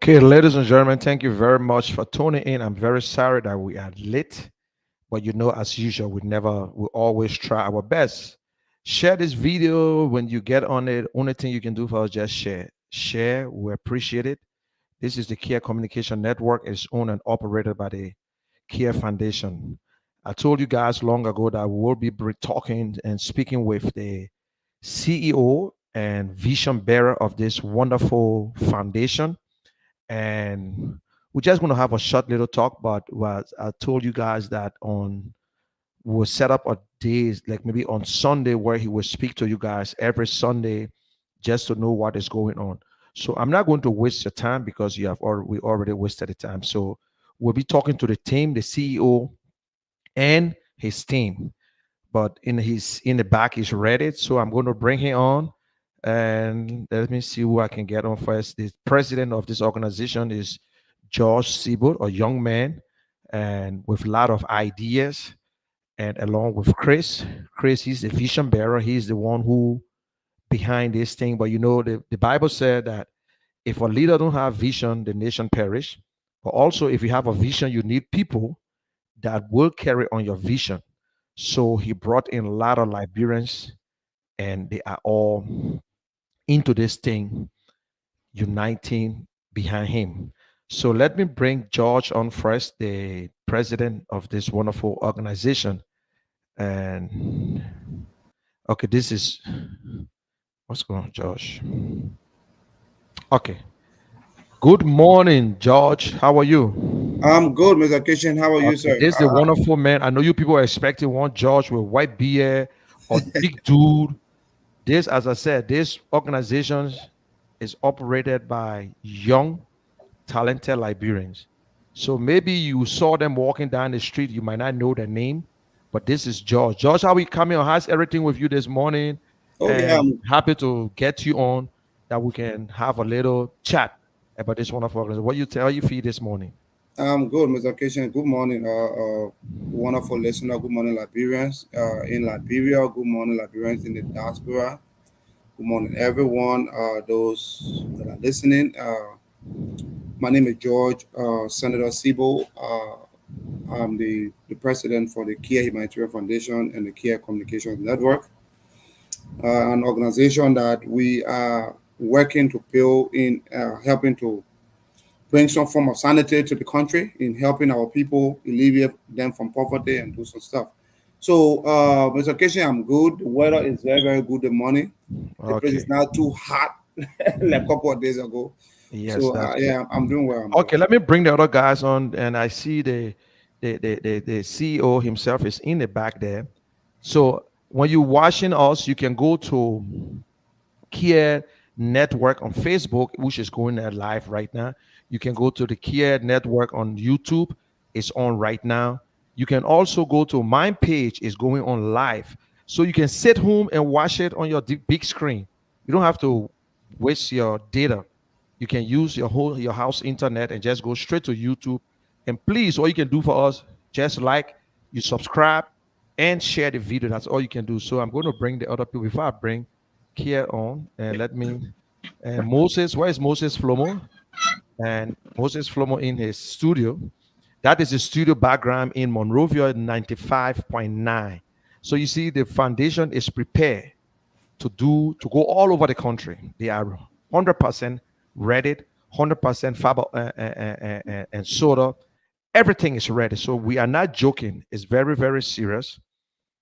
Okay, ladies and gentlemen, thank you very much for tuning in. I'm very sorry that we are late, but as usual, we always try our best. Share this video when you get on it. Only thing you can do for us, just share. Share, we appreciate it. This is the KEAR Communication Network. It's owned and operated by the KEAR Foundation. I told you guys long ago that we will be talking and speaking with the CEO and vision bearer of this wonderful foundation, and we're just going to have a short little talk. But was I told you guys that we'll set up a days like maybe on Sunday where he will speak to you guys every Sunday, just to know what is going on. So I'm not going to waste your time because we already wasted the time. So we'll be talking to the team, the CEO and his team. But in the back he's ready. So I'm going to bring him on, and let me see who I can get on first. The president of this organization is George Siebel, a young man and with a lot of ideas, and along with Chris. Chris, he's the vision bearer. He's the one who behind this thing. But the Bible said that if a leader don't have vision, the nation perish. But also, if you have a vision, you need people that will carry on your vision. So he brought in a lot of Liberians, and they are all into this thing, uniting behind him. So let me bring George on first, the president of this wonderful organization. And okay, this is what's going on, George. Okay. Good morning, George. How are you? I'm good, Mr. Kitchen. How are you, Okay, sir? this is the wonderful man. I know you people are expecting one George with white beard or big dude. This, as I said, this organization is operated by young, talented Liberians. So maybe you saw them walking down the street. You might not know their name, but this is George. George, how we coming on? How's everything with you this morning? Oh yeah, And happy to get you on that we can have a little chat about this wonderful organization. How you feel this morning? I'm good, Mr. Kitchen. Good morning, wonderful listener. Good morning, Liberians in Liberia. Good morning, Liberians in the diaspora. Good morning, everyone. Those that are listening. My name is George Senator Sibo. I'm the president for the KEAR Humanitarian Foundation and the KEAR Communications Network, an organization that we are working to build in helping to bring some form of sanity to the country in helping our people alleviate them from poverty and do some stuff. So, Mr. Casey, I'm good. The weather is very, very good this morning. The place Okay. is not too hot like a couple of days ago. Yes, So, that's good. yeah, I'm doing well. I'm doing Okay, let me bring the other guys on, and I see the CEO himself is in the back there. So when you're watching us, you can go to Kia Network on Facebook, which is going there live right now. You can go to the Kia Network on YouTube. It's on right now. You can also go to my page. It's going on live. So you can sit home and watch it on your big screen. You don't have to waste your data. You can use your house internet and just go straight to YouTube. And please, all you can do for us, just like, you subscribe and share the video. That's all you can do. So I'm going to bring the other people before I bring Kia on, and let me and Moses. Where is Moses Flomo? And Moses Flomo in his studio. That is the studio background in Monrovia 95.9. So you see, the foundation is prepared to go all over the country. They are 100% ready, 100% fiber and soda. Everything is ready. So we are not joking. It's very, very serious.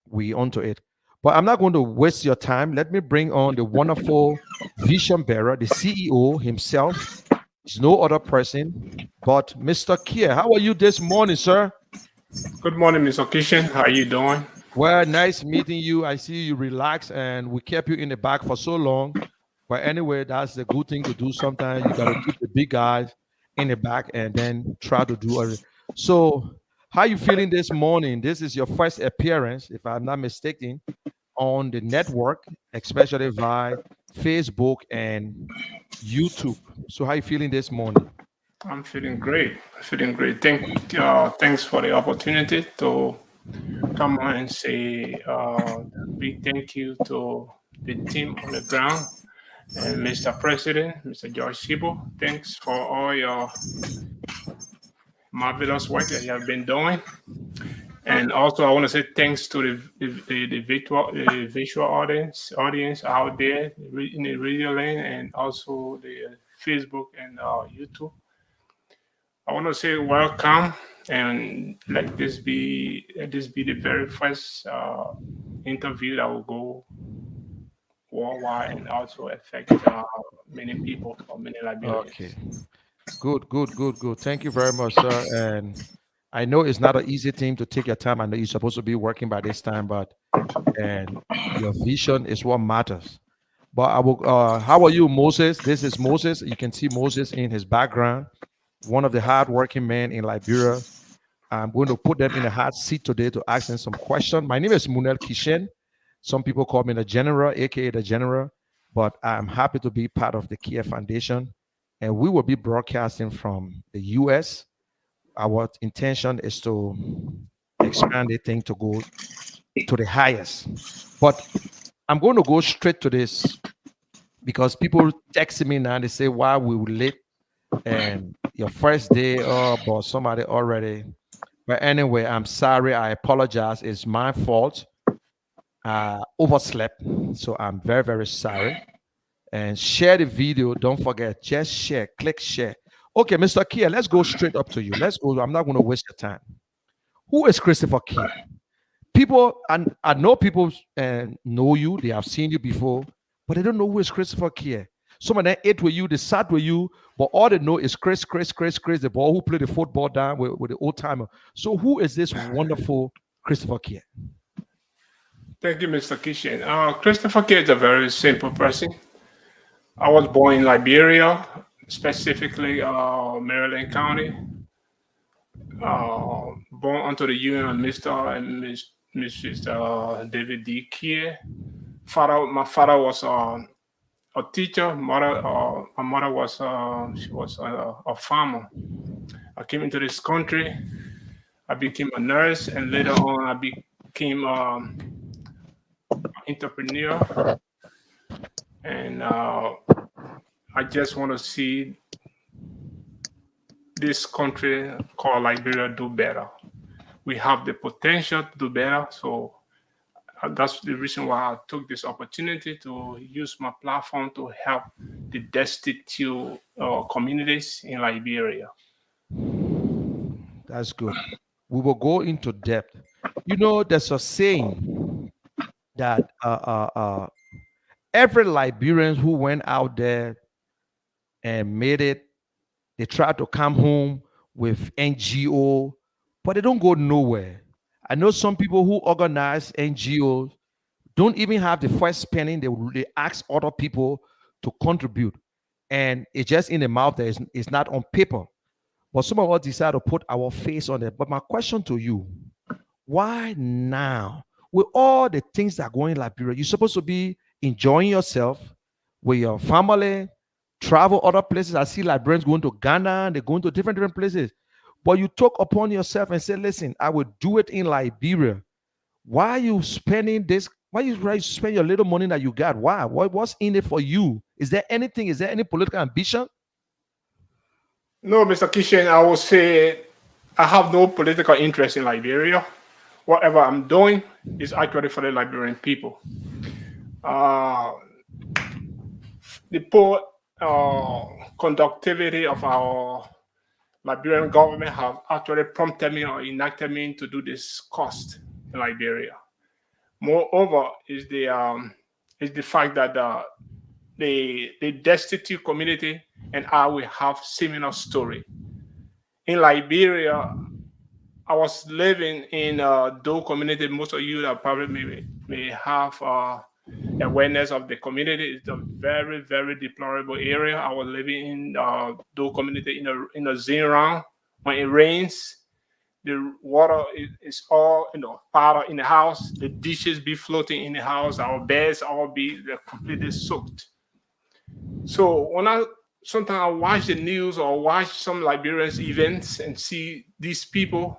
We onto it. But I'm not going to waste your time. Let me bring on the wonderful vision bearer, the CEO himself. He's no other person but Mr. Kier. How are you this morning, sir? Good morning, Miss Occasion. How are you doing? Well, nice meeting you. I see you relax, and we kept you in the back for so long. But anyway, that's the good thing to do. Sometimes you got to keep the big guys in the back and then try to do it. So, how you feeling this morning? This is your first appearance, if I'm not mistaken, on the network, especially via Facebook and YouTube. So, how you feeling this morning? I'm feeling great. Feeling great. Thanks for the opportunity to come on and say a big thank you to the team on the ground And Mr. President, Mr. George Sibo, thanks for all your marvelous work that you have been doing. And also, I want to say thanks to the visual audience out there in the radio lane, and also the Facebook and YouTube. I want to say welcome, and let this be the very first interview that will go worldwide and also affect many people or many Okay. Liberians. Good, good, good, good. Thank you very much, sir. And I know it's not an easy thing to take your time. I know you're supposed to be working by this time, but and your vision is what matters. But I will. How are you, Moses? This is Moses. You can see Moses in his background, one of the hardworking men in Liberia. I'm going to put them in a hard seat today to ask them some questions. My name is Munel Kishen. Some people call me the General, aka the General, but I'm happy to be part of the KEAR Foundation. And we will be broadcasting from the US. Our intention is to expand the thing to go to the highest. But I'm going to go straight to this because people text me now. They say, "Why we were late?" And your first day, oh, but somebody already. But anyway, I'm sorry. I apologize. It's my fault. Overslept. So I'm very, very sorry. And share the video. Don't forget, just share. Click share. Okay, Mr. Kia, let's go straight up to you. Let's go. I'm not going to waste your time. Who is Christopher Kia? People, and I know people know you. They have seen you before, but they don't know who is Christopher Kia. Some of them ate with you, they sat with you, but all they know is Chris, the ball who played the football down with the old timer. So who is this wonderful Christopher Kia? Thank you, Mr. Kishen. Christopher K is a very simple person. I was born in Liberia, specifically Maryland County. Born onto the union of Mr. and Mrs. David D. Kier. My father was a teacher. My mother was she was a farmer. I came into this country. I became a nurse, and later on, I became an entrepreneur. And I just want to see this country called Liberia do better. We have the potential to do better. So that's the reason why I took this opportunity to use my platform to help the destitute communities in Liberia. That's good. We will go into depth. You know, there's a saying that every Liberian who went out there and made it, they try to come home with NGO, but they don't go nowhere. I know some people who organize NGOs don't even have the first penny. They ask other people to contribute, and it's just in the mouth. It's not on paper. But some of us decide to put our face on it. But my question to you: why now? With all the things that are going in Liberia, you're supposed to be enjoying yourself with your family, travel other places. I see Liberians going to Ghana, they're going to different places. But you took upon yourself and said, listen, I will do it in Liberia. Why are you spending this? Why you try to spend your little money that you got? Why? What's in it for you? Is there anything? Is there any political ambition? No, Mr. Kishen, I will say I have no political interest in Liberia. Whatever I'm doing is actually for the Liberian people. Uh, the poor conductivity of our Liberian government have actually prompted me or enacted me to do this cost in Liberia. Moreover, is the fact that the destitute community and I will have similar story. In Liberia, I was living in a Doe community. Most of you that probably may have awareness of the community. It's a very, very deplorable area. I was living in Doe community in a Zinran. When it rains, the water is all powder in the house. The dishes be floating in the house. Our beds all be completely soaked. So when I sometimes I watch the news or watch some Liberians events and see these people,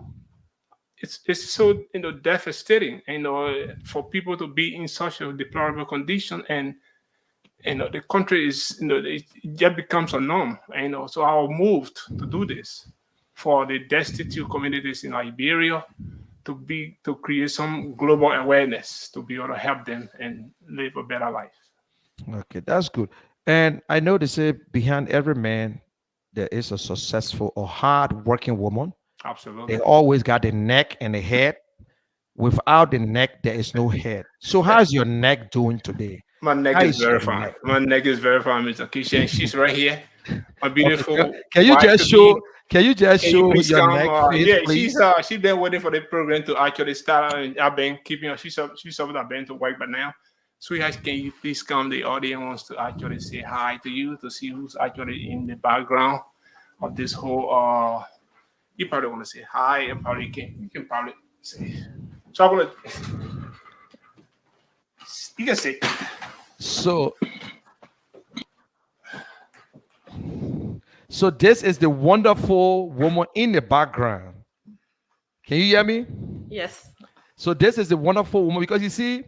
it's so devastating. For people to be in such a deplorable condition, and The country is, it just becomes a norm. So I moved to do this for the destitute communities in Liberia, to create some global awareness, to be able to help them and live a better life. Okay, that's good. And I know they say behind every man there is a successful or hard working woman. They Absolutely. always got the neck and the head. Without the neck, there is no head. So how's your neck doing today? My neck How is is very your fine. neck? My neck is very fine, Mr. Keisha, and she's right here. My Okay, beautiful can you wife just to be. show? Can you just Can you show please your come? neck face, Yeah, please? she's been waiting for the program to actually start, and I've been keeping her. She's up that been to work, but now, sweetheart, can you please come? The audience wants to actually say hi to you, to see who's actually in the background of this whole. You probably want to say hi, and probably you can probably say. So I'm gonna. You can say. So, so this is the wonderful woman in the background. Can you hear me? Yes. So this is a wonderful woman because you see,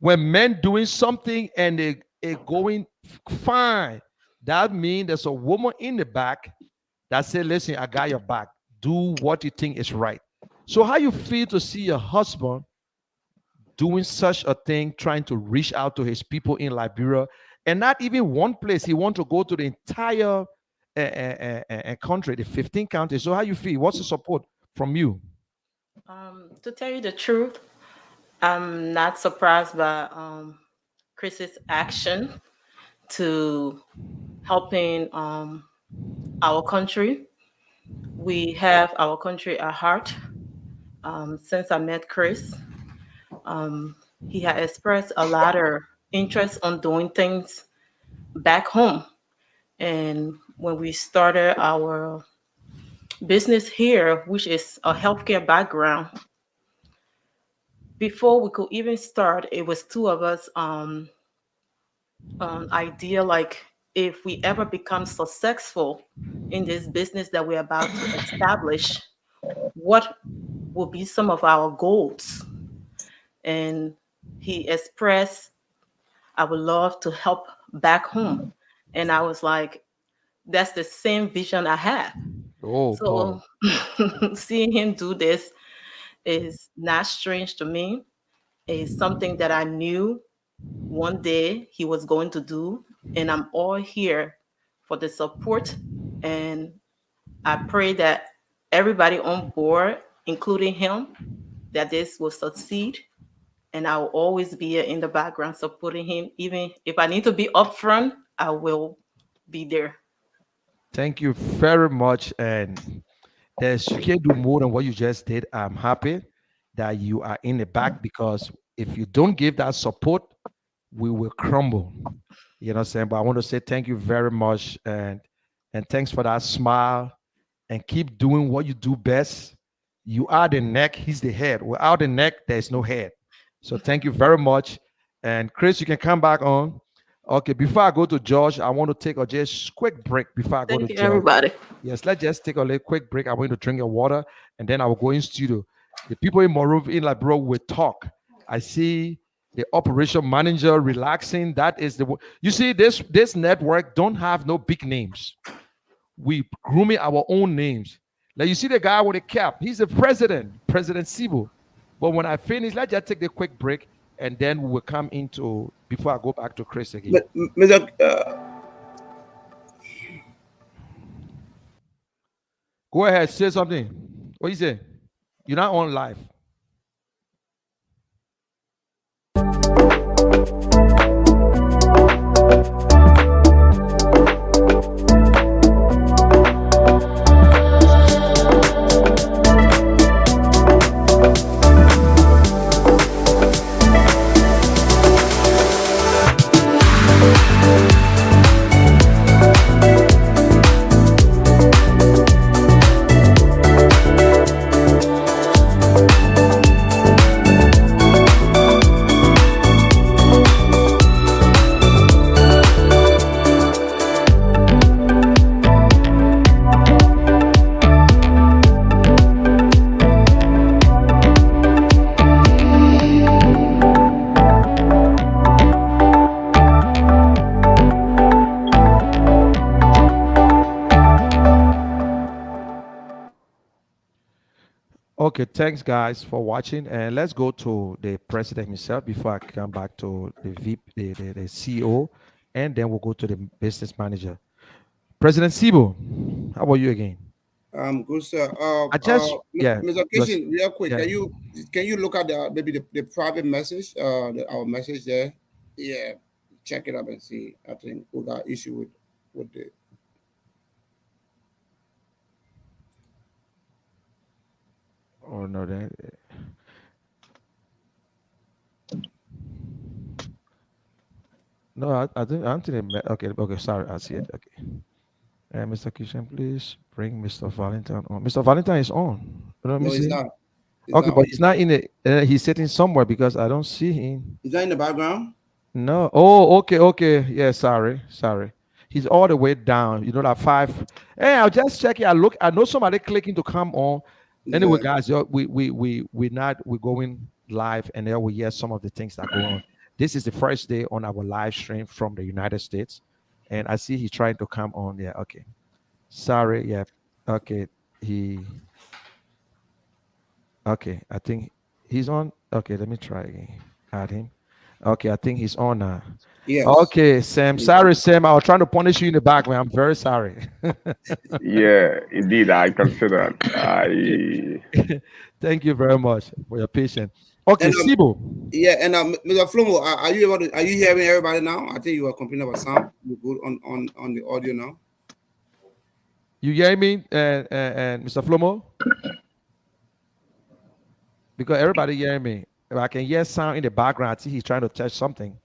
when men doing something and they going fine, that means there's a woman in the back that say, "Listen, I got your back. Do what you think is right." So how you feel to see your husband doing such a thing, trying to reach out to his people in Liberia, and not even one place. He want to go to the entire country, the 15 counties. So how you feel? What's the support from you? To tell you the truth, I'm not surprised by Chris's action to helping our country. We have our country at heart. Since I met Chris, he has expressed a lot of interest on doing things back home. And when we started our business here, which is a healthcare background, before we could even start, it was two of us idea like if we ever become successful in this business that we're about to establish, what will be some of our goals? And he expressed, I would love to help back home. And I was like, that's the same vision I have. Oh boy. So seeing him do this is not strange to me. It's something that I knew one day he was going to do. And I'm all here for the support. And I pray that everybody on board, including him, that this will succeed. And I will always be in the background supporting him. Even if I need to be upfront, I will be there. Thank you very much. And there's you can do more than what you just did. I'm happy that you are in the back because if you don't give that support, we will crumble. You know what I'm saying? But I want to say thank you very much and thanks for that smile and keep doing what you do best. You are the neck, he's the head. Without the neck, there's no head. So thank you very much. And Chris, you can come back on. Okay, before I go to George, I want to take a just quick break before I go to Thank you, George. everybody. Yes, let's just take a little quick break. I want you to drink your water and then I will go in studio. The people in Monrovia, in like, bro, will talk. I see the operation manager relaxing. That is you see, this network don't have no big names. We grooming our own names. Like you see the guy with the cap, he's the president, President Sibo. But when I finish, let's just take the quick break and then we will come into before I go back to Chris again. Mr. Go ahead, say something. What you say? You're not on live. Okay, thanks guys for watching, and let's go to the president himself before I come back to the VP, the CEO, and then we'll go to the business manager. President Sibo, how about you again? Good sir. I just yeah, Mr. yours, Kitchen, real quick, yeah. can you look at maybe the private message, our message there? Yeah, check it up and see. I think we got issue with the. Oh no, that no, I don't think okay, okay, sorry, I see it. Okay, Mr. Kitchen, please bring Mr. Valentine on. Mr. Valentine is on. Let me No, it's see. not. It's Okay, not. but he's not in it. He's sitting somewhere because I don't see him. Is that in the background? No. Oh, okay, okay. Yeah, sorry, sorry. He's all the way down. You know that five. Hey, I'll just check it. I look. I know somebody clicking to come on. Anyway, Yeah. guys, we're going live, and there we hear some of the things that go on. This is the first day on our live stream from the United States, and I see he's trying to come on. Yeah. Okay. Sorry. Yeah. Okay. He. Okay. I think he's on. Okay. Let me try again. Add him. Okay. I think he's on now. Yes. Okay, Sam. Sorry, Sam. I was trying to punish you in the back, man. I'm very sorry. Yeah, indeed, I consider. I Thank you very much for your patience. Okay, And Sibo. yeah, and Mr. Flomo, are you able to? Are you hearing everybody now? I think you were complaining about sound. You're good on the audio now. You hear me, and Mr. Flomo? Because everybody hearing me. If I can hear sound in the background, I see he's trying to touch something.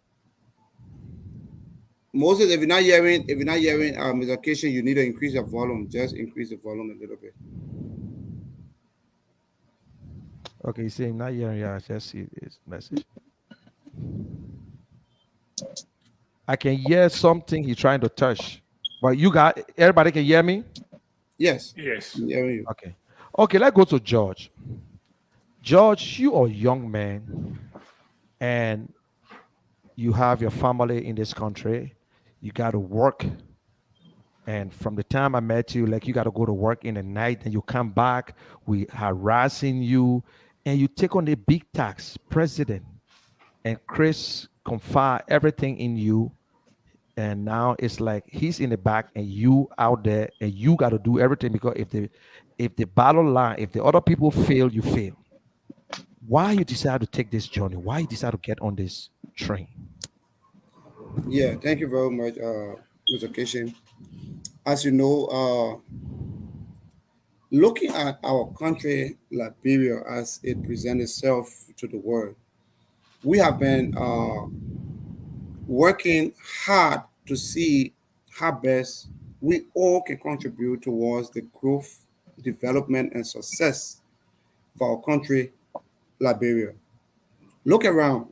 Moses, if you're not hearing Mr. Kitchen, you need to increase your volume. Just increase the volume a little bit. Okay, he's saying not hearing. Yeah, I just see his message. I can hear something he's trying to touch. But you got everybody can hear me? Yes, Yes. I'm hearing you. Okay. Okay, let's go to George. George, you are a young man and you have your family in this country. You got to work. And from the time I met you, like you got to go to work in the night and you come back, we harassing you, and you take on the big tax president. And Chris confide everything in you. And now it's like he's in the back and you out there and you got to do everything because if the battle line, if the other people fail, you fail. Why you decide to take this journey? Why you decide to get on this train? Yeah, thank you very much, Mr. Kitchen. As you know, looking at our country, Liberia, as it presents itself to the world, we have been working hard to see how best we all can contribute towards the growth, development, and success for our country, Liberia. Look around.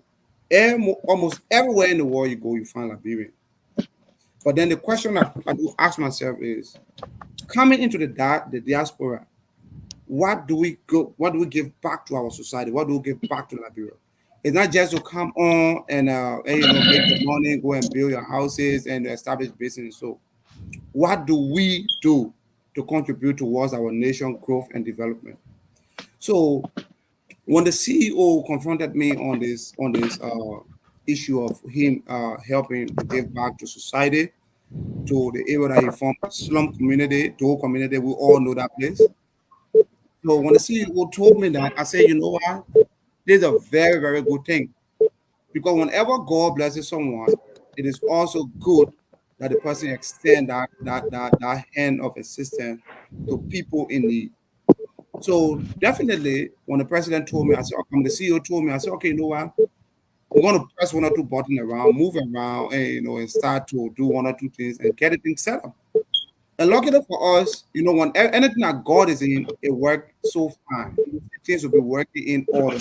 Almost everywhere in the world you go, you find Liberian. But then the question I do ask myself is, coming into the diaspora, what do we go? What do we give back to our society? What do we give back to Liberia? It's not just to come on and make the money, go and build your houses and establish business. So, what do we do to contribute towards our nation growth and development? So, when the CEO confronted me on this issue of him helping to give back to society, to the area that he formed, slum community, Dole community, we all know that place. So when the CEO told me that, I said, you know what? This is a very, very good thing. Because whenever God blesses someone, it is also good that the person extend that hand of assistance to people in need. So definitely, when the president told me, I said, when the CEO told me, I said, okay, you know what? We're going to press one or two buttons around, move around, and start to do one or two things and get it things set up. And luckily for us, when anything that God is in, it worked so fine. Things will be working in order.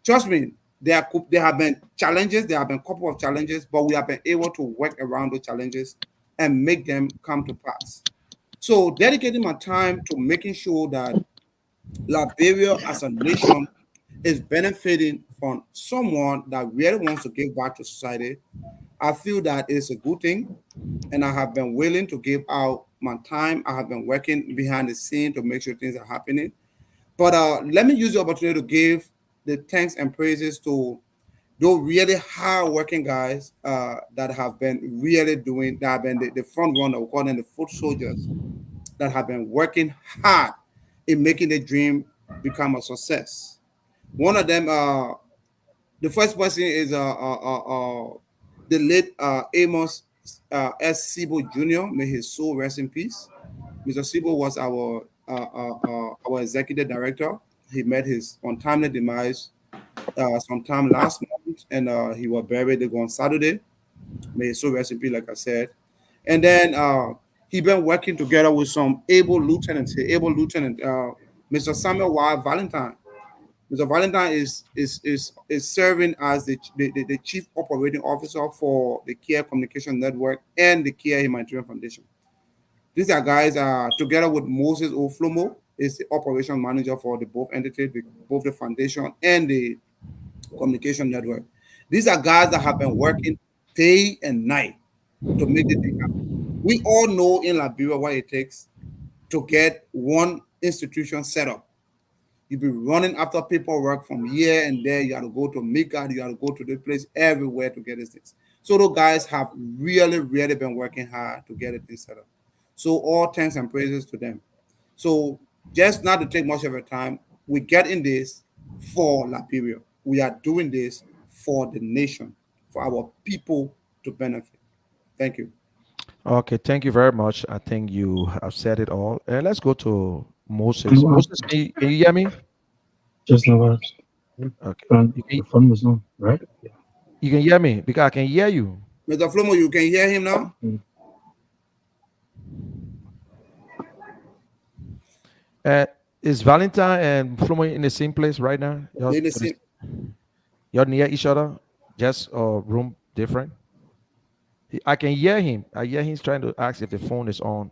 Trust me, there have been challenges, there have been a couple of challenges, but we have been able to work around those challenges and make them come to pass. So dedicating my time to making sure that Liberia as a nation is benefiting from someone that really wants to give back to society, I feel that it's a good thing. And I have been willing to give out my time. I have been working behind the scene to make sure things are happening. But let me use the opportunity to give the thanks and praises to those really hard working guys that have been really doing, that have been the front runner, we call them the foot soldiers, that have been working hard in making the dream become a success. One of them, the first person is the late Amos S. Sibo Jr. May his soul rest in peace. Mr. Sibo was our executive director. He met his untimely demise sometime last month, and he was buried on Saturday. May his soul rest in peace, like I said. And then he been working together with some able lieutenants, Mr. Samuel Y. Valentine. Mr. Valentine is serving as the chief operating officer for the KEAR Communication Network and the KEAR Humanitarian Foundation. These are guys together with Moses Oflomo, is the operation manager for the both entities, both the foundation and the communication network. These are guys that have been working day and night to make the thing happen. We all know in Liberia what it takes to get one institution set up. You be running after paperwork from here and there. You got to go to Mika, you got to go to the place everywhere to get these things. So those guys have really, really been working hard to get it set up. So all thanks and praises to them. So just not to take much of your time, we get in this for Liberia. We are doing this for the nation, for our people to benefit. Thank you. Okay, thank you very much. I think you have said it all. Let's go to Moses. Moses, can you hear me? Just no words. Okay. The phone was on, right? You can hear me because I can hear you. Mr. Flomo, you can hear him now? Is Valentine and Flomo in the same place right now? You're near each other, just a room different. I can hear him. I hear he's trying to ask if the phone is on.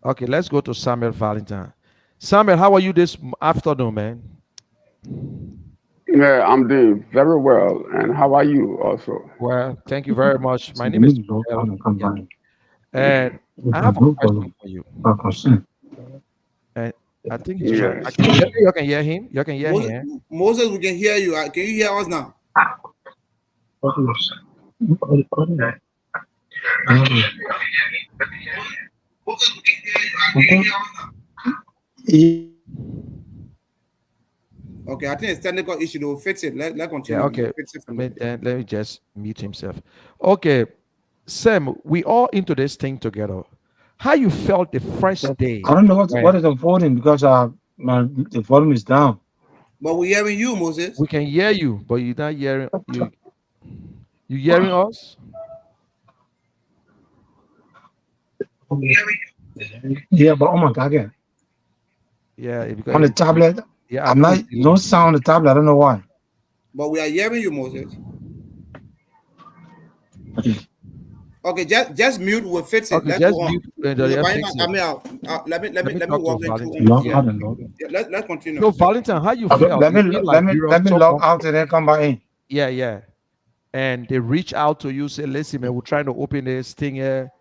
Okay, let's go to Samuel Valentine. Samuel, how are you this afternoon, man? Yeah, I'm doing very well. And how are you also? Well, thank you very much. My name is Miguel, and I have a question for you. And I think he's trying. Yes. You can hear him. You can hear Moses, him. Moses, we can hear you. Can you hear us now? Okay, I think it's technical issue. They'll fix it. Let continue. Yeah, okay. Fix it Let me just mute himself. Okay, Sam, we all into this thing together. How you felt the first day? I don't know what is unfolding because the volume is down. But we're hearing you, Moses. We can hear you, but you're not hearing you. You hearing us? Yeah, but oh my God, again. Yeah, because On the tablet, yeah, I'm not no sound on the tablet. I don't know why. But we are hearing you, Moses. Okay. Okay, just mute. We'll fix it. Okay, Let's just go on. mute. Let me walk talk to into Valentine. let's continue. So Valentine, how you Okay, felt? let me Liberia, log out and then come back in. Yeah. And they reach out to you, say, listen, man, we're trying to open this thing here,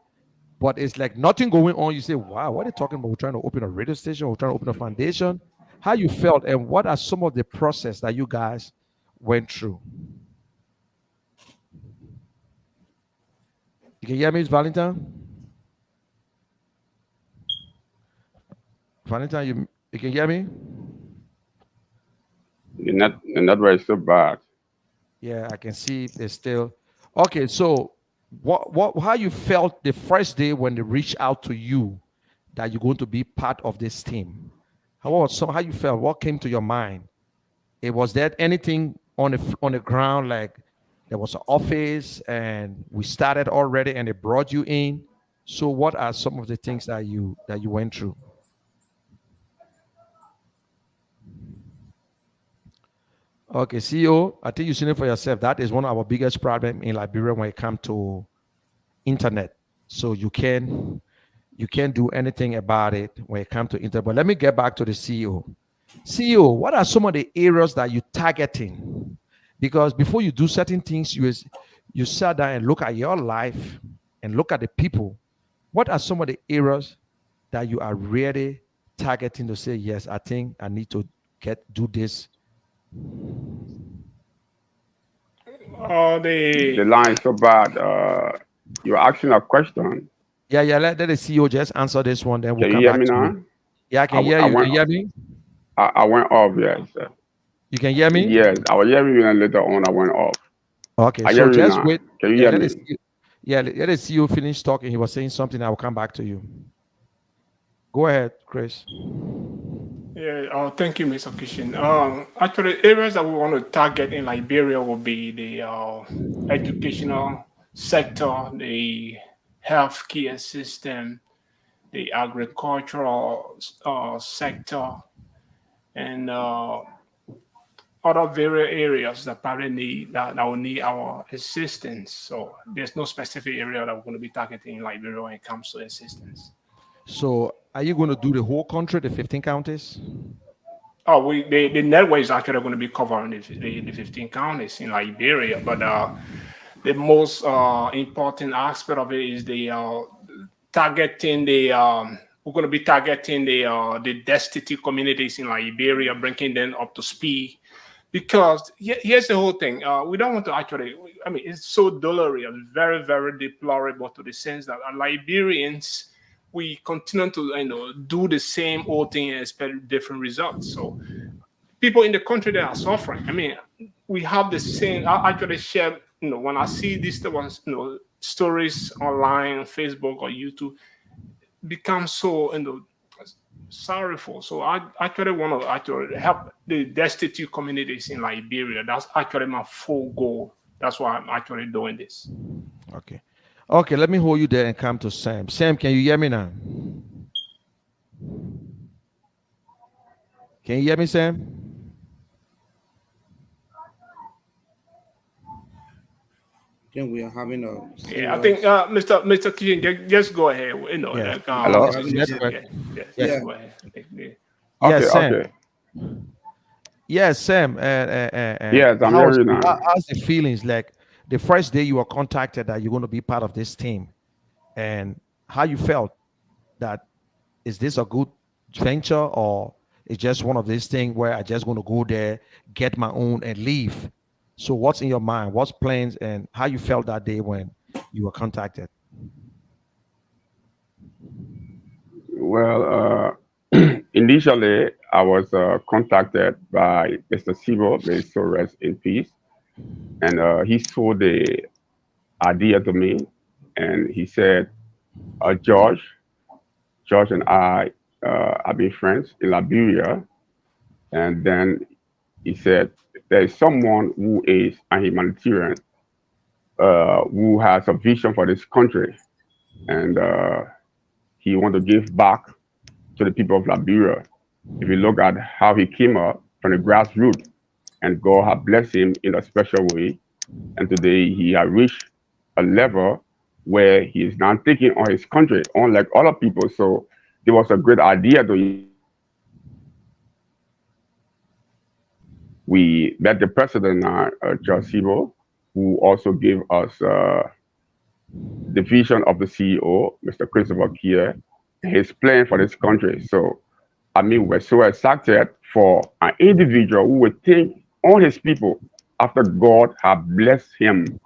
but it's like nothing going on. You say, wow, what are they talking about? We're trying to open a radio station, we're trying to open a foundation. How you felt, and what are some of the process that you guys went through? You can hear me, Valentine? Valentine, you can hear me? The network is so bad. Yeah, I can see it's still okay. So, how you felt the first day when they reached out to you that you're going to be part of this team? How you felt? What came to your mind? Was there anything on the ground, like there was an office and we started already and they brought you in? So, what are some of the things that you went through? Okay, CEO, I think you've seen it for yourself. That is one of our biggest problems in Liberia when it comes to internet. So you can't do anything about it when it comes to internet. But let me get back to the CEO. CEO, what are some of the areas that you're targeting? Because before you do certain things, you sit down and look at your life and look at the people. What are some of the areas that you are really targeting to say, yes, I think I need to do this? The The line is so bad. You're asking a question. Yeah, yeah. Let the CEO just answer this one, then we'll Can you come hear back me to you. now? Yeah, I I, can hear I you. Can went you hear me? I went off. Yes. You can hear me? Yes. I was hearing you, and later on I went off. Okay, I so hear you just now. wait. Can you Yeah, hear let me? us see. Yeah, let us see you finish talking. He was saying something. I will come back to you. Go ahead, Chris. Yeah, thank you, Mr. Kishin. Actually, areas that we want to target in Liberia will be the educational sector, the healthcare system, the agricultural sector, and other various areas that probably need that will need our assistance. So there's no specific area that we're going to be targeting in Liberia when it comes to assistance. So, are you going to do the whole country, the 15 counties? Oh, the network is actually going to be covering the 15 counties in Liberia, but the most important aspect of it is the targeting the we're going to be targeting the destitute communities in Liberia, bringing them up to speed. Because here's the whole thing: we don't want to actually. I mean, it's so dolorous, very, very deplorable to the sense that Liberians we continue to do the same old thing and expect different results. So people in the country that are suffering. I mean, we have the same. I actually share. When I see these ones, stories online, Facebook or YouTube, become so sorrowful. So I actually want to actually help the destitute communities in Liberia. That's actually my full goal. That's why I'm actually doing this. Okay. Okay, let me hold you there and come to Sam. Sam, can you hear me now? Can you hear me, Sam? Then we are having a Yeah, I think serious. Mr. Kitchen, just go ahead. Yeah. We Hello. are Mr. having a Let's, Kitchen, serious. yes, yeah. just Yeah. go ahead. I think, yeah. Yes, Okay. Sam. Okay. Yes, Sam. Yes, I'm hearing you now. How's the feelings like the first day you were contacted that you're going to be part of this team, and how you felt that is this a good venture or it's just one of these things where I just going to go there, get my own and leave? So what's in your mind? What's plans and how you felt that day when you were contacted? Well, initially I was contacted by Mr. Sibo, may so rest in peace, and he saw the idea to me, and he said, George, George and I have been friends in Liberia, and then he said, there is someone who is a humanitarian who has a vision for this country, and he want to give back to the people of Liberia. If you look at how he came up from the grassroots, and God has blessed him in a special way, and today he has reached a level where he is now taking on his country, unlike other people. So it was a great idea to we met the president, George Sibo, who also gave us the vision of the CEO, Mr. Christopher KEAR, his plan for this country. So, I mean, we're so excited for an individual who would think on his people after God had blessed him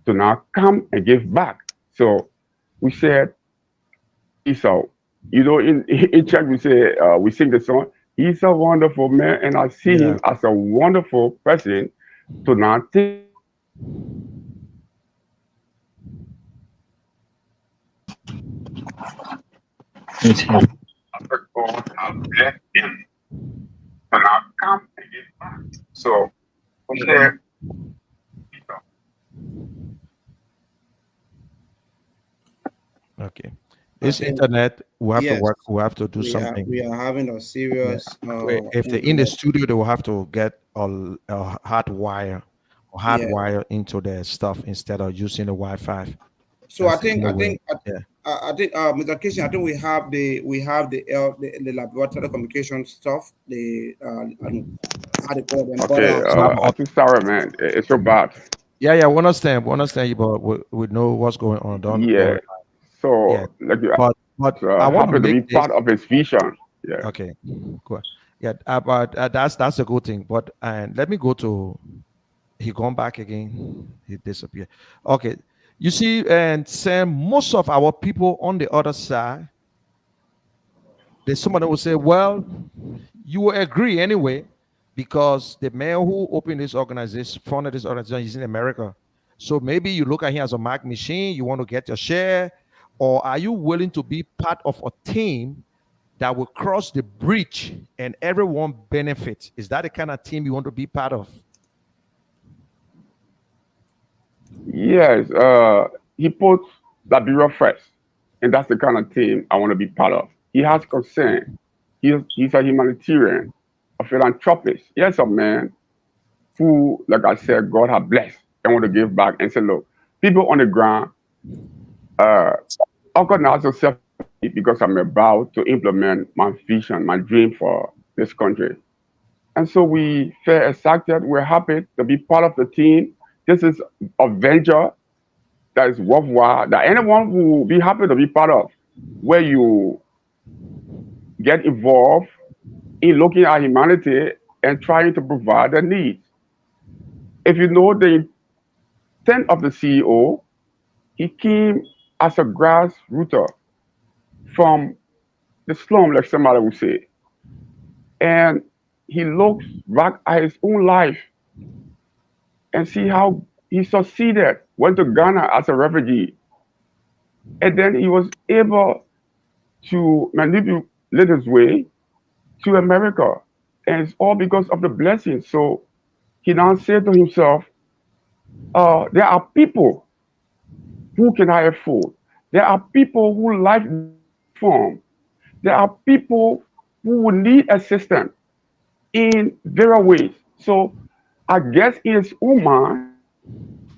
to now come and give back. So we said, Esau, in church we say, we sing the song, he's a wonderful man, and I see Yeah. him as a wonderful person to now take after God has blessed him to now come and give back. So we said, Esau, Okay. I This think internet, we have to yes, work, we have to do something. we are having a Yeah. serious If they're in the internet. studio, they will have to get a hard wire or hard Yeah. wire into their stuff instead of using the Wi-Fi. So That's the only way. Yeah. I think Mr. Kishan, I think the laboratory communication stuff. I don't know how to call them, but okay, So I'm too sorry, man. It's so bad. yeah, we understand. We understand you, but we know what's going on. Don't Yeah. worry. Yeah. So, like, But I want to happy to make be this. part of his vision. Yeah. Okay, good. Yeah, but that's a good thing. But and let me go to he gone back again. He disappeared. Okay, you see, and Sam, most of our people on the other side, there's somebody who will say, "Well, you will agree anyway, because the man who opened this organization, founded this organization, is in America. So maybe you look at him as a mark machine. You want to get your share, or are you willing to be part of a team that will cross the bridge and everyone benefits? Is that the kind of team you want to be part of? Yes, he puts the bureau first, and that's the kind of team I want to be part of. He has concern. He's a humanitarian, a philanthropist. Yes, a man who, like I said, God has blessed and want to give back and say, look, people on the ground, uh, organize yourself because I'm about to implement my vision, my dream for this country. And so we feel excited. We're happy to be part of the team. This is a venture that is worthwhile, that anyone will be happy to be part of, where you get involved in looking at humanity and trying to provide their needs. If you know the intent of the CEO, he came as a grassrooter from the slum, like somebody would say. And he looks back at his own life and see how he succeeded, went to Ghana as a refugee. And then he was able to manipulate his way to America. And it's all because of the blessing. So he now said to himself, there are people who cannot afford. There are people who life form. There are people who will need assistance in various ways. So I guess in his own mind,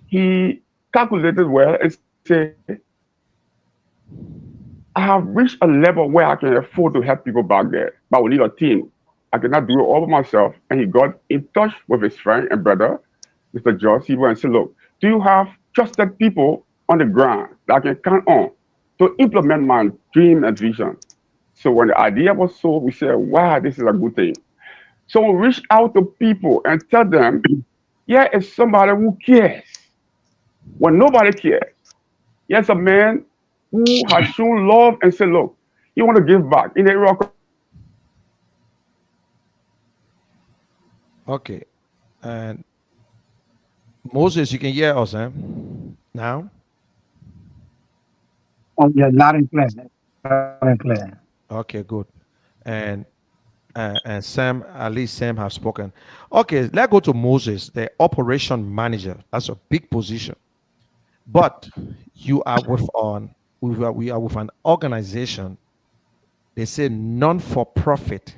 he calculated well and said, I have reached a level where I can afford to help people back there, but I will need a team. I cannot do it all by myself. And he got in touch with his friend and brother, Mr. George Siebel, and said, look, do you have trusted people on the ground that I can count on to implement my dream and vision? So when the idea was sold, we said, wow, this is a good thing. So we reach out to people and tell them, yeah, it's somebody who cares when nobody cares. Yes, a man who has shown love and said, look, you want to give back in the area of Okay, and Moses, you can hear us, eh? Now? Oh, yeah, loud and clear. Loud and clear. Okay, good. And and Sam, at least Sam have spoken. Okay, let's go to Moses, the operation manager. That's a big position. But you are we are with an organization. They say non-for-profit.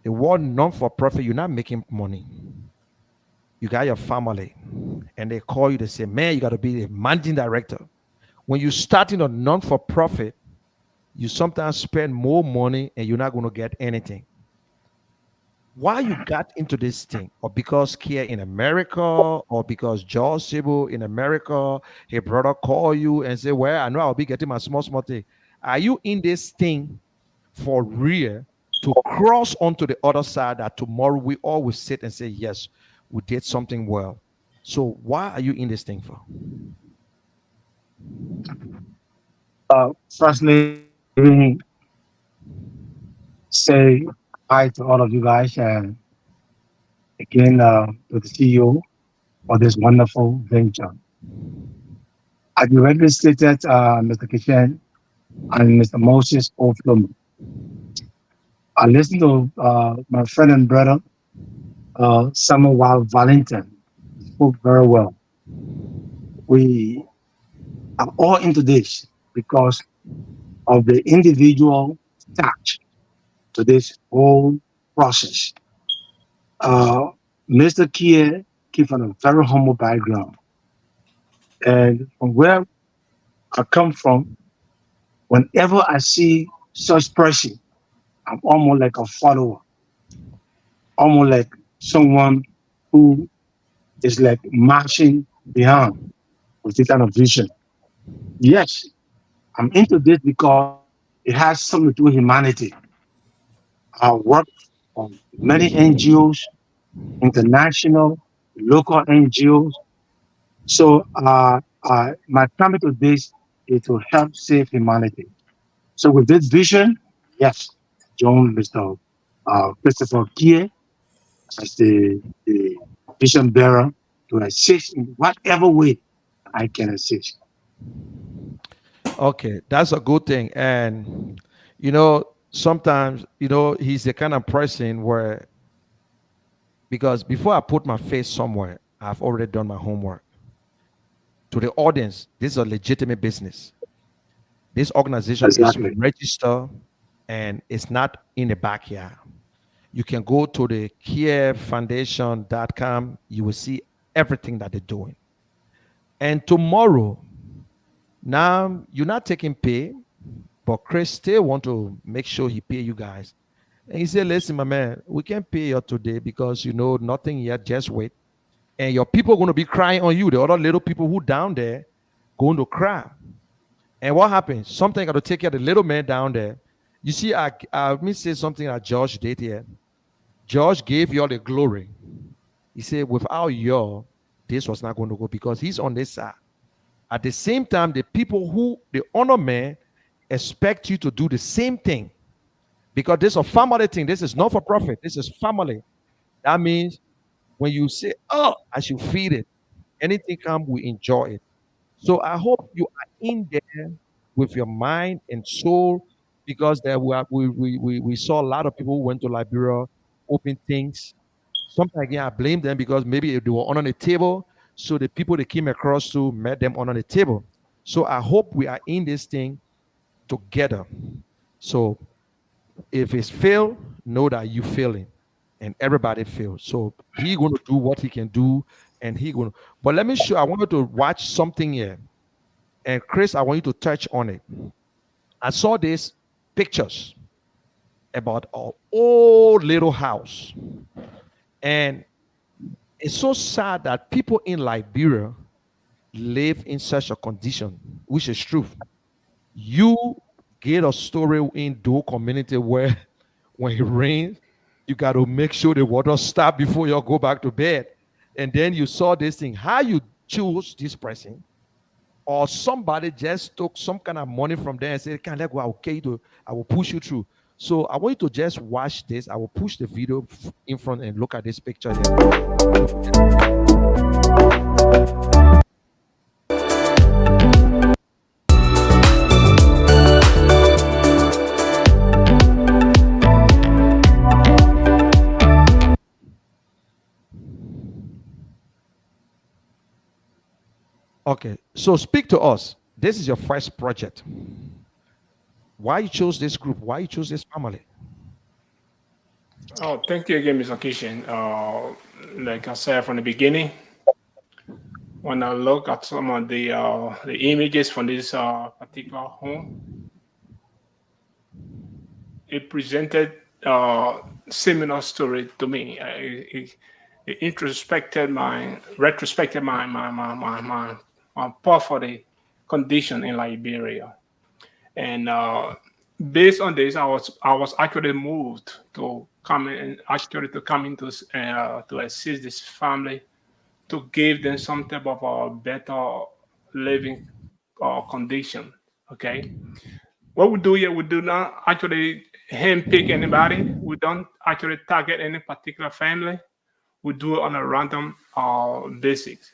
The word non-for-profit, you're not making money. You got your family, and they call you. They say, "Man, you got to be a managing director." When you're starting a non-for-profit, you sometimes spend more money, and you're not going to get anything. Why you got into this thing? Or because Kia in America, or because George Sibu in America, his brother call you and say, well, I know I'll be getting my small thing. Are you in this thing for real to cross onto the other side that tomorrow we always sit and say, yes, we did something well? So why are you in this thing for? Firstly, let me say hi to all of you guys, and again to the CEO for this wonderful venture. As you already stated, Mr. Kishan and Mr. Moses Oflum, I listened to my friend and brother, Samuel Wild Valentin, spoke very well. We are all into this because of the individual touch to this whole process. Uh, Mr. Kier came from a very humble background. And from where I come from, whenever I see such person, I'm almost like a follower, almost like someone who is like marching behind with this kind of vision. Yes, I'm into this because it has something to do with humanity. I work for many NGOs, international, local NGOs. So my coming to this is to help save humanity. So with this vision, yes, John, Mr. Christopher Kier as the vision bearer to assist in whatever way I can assist. Okay, that's a good thing. And sometimes he's the kind of person where, because before I put my face somewhere, I've already done my homework. To the audience, this is a legitimate business. This organization is Exactly. registered and it's not in the backyard. You can go to the KEAR You will see everything that they're doing. And tomorrow, now you're not taking pay, but Chris still want to make sure he pay you guys. And he said, listen, my man, we can't pay you today because nothing yet, just wait. And your people are going to be crying on you. The other little people who down there going to cry. And what happens? Something got to take care of the little man down there. You see, let me say something that George did here. George gave you all the glory. He said, without you, this was not going to go because he's on this side. At the same time, the people who the honor man expect you to do the same thing because this is a family thing. This is not for profit. This is family. That means when you say, "Oh, I should feed it," anything come, we enjoy it. So I hope you are in there with your mind and soul because there were we saw a lot of people who went to Liberia, open things. Sometimes again, I blame them because maybe they were on the table. So the people they came across to met them on the table. So I hope we are in this thing together. So if it's fail, know that you failing, and everybody fails. So he going to do what he can do, and he going. But let me show. I want you to watch something here, and Chris, I want you to touch on it. I saw these pictures about an old little house, and it's so sad that people in Liberia live in such a condition, which is true. You get a story in the community where when it rains, you got to make sure the water stop before you go back to bed. And then you saw this thing. How you choose this person, or somebody just took some kind of money from there and said, "Can let go? Okay, I will push you through." So I want you to just watch this. I will push the video in front and look at this picture here. Okay, so speak to us. This is your first project. Why you chose this group? Why you chose this family? Oh, thank you again, Mr. Kishan. Like I said from the beginning, when I look at some of the images from this particular home, it presented similar story to me. It introspected my, retrospected my poverty condition in Liberia, and based on this, I was actually moved to come in, actually to come into to assist this family to give them some type of a better living condition. Okay, what we do here, we do not actually handpick anybody. We don't actually target any particular family. We do it on a random basis.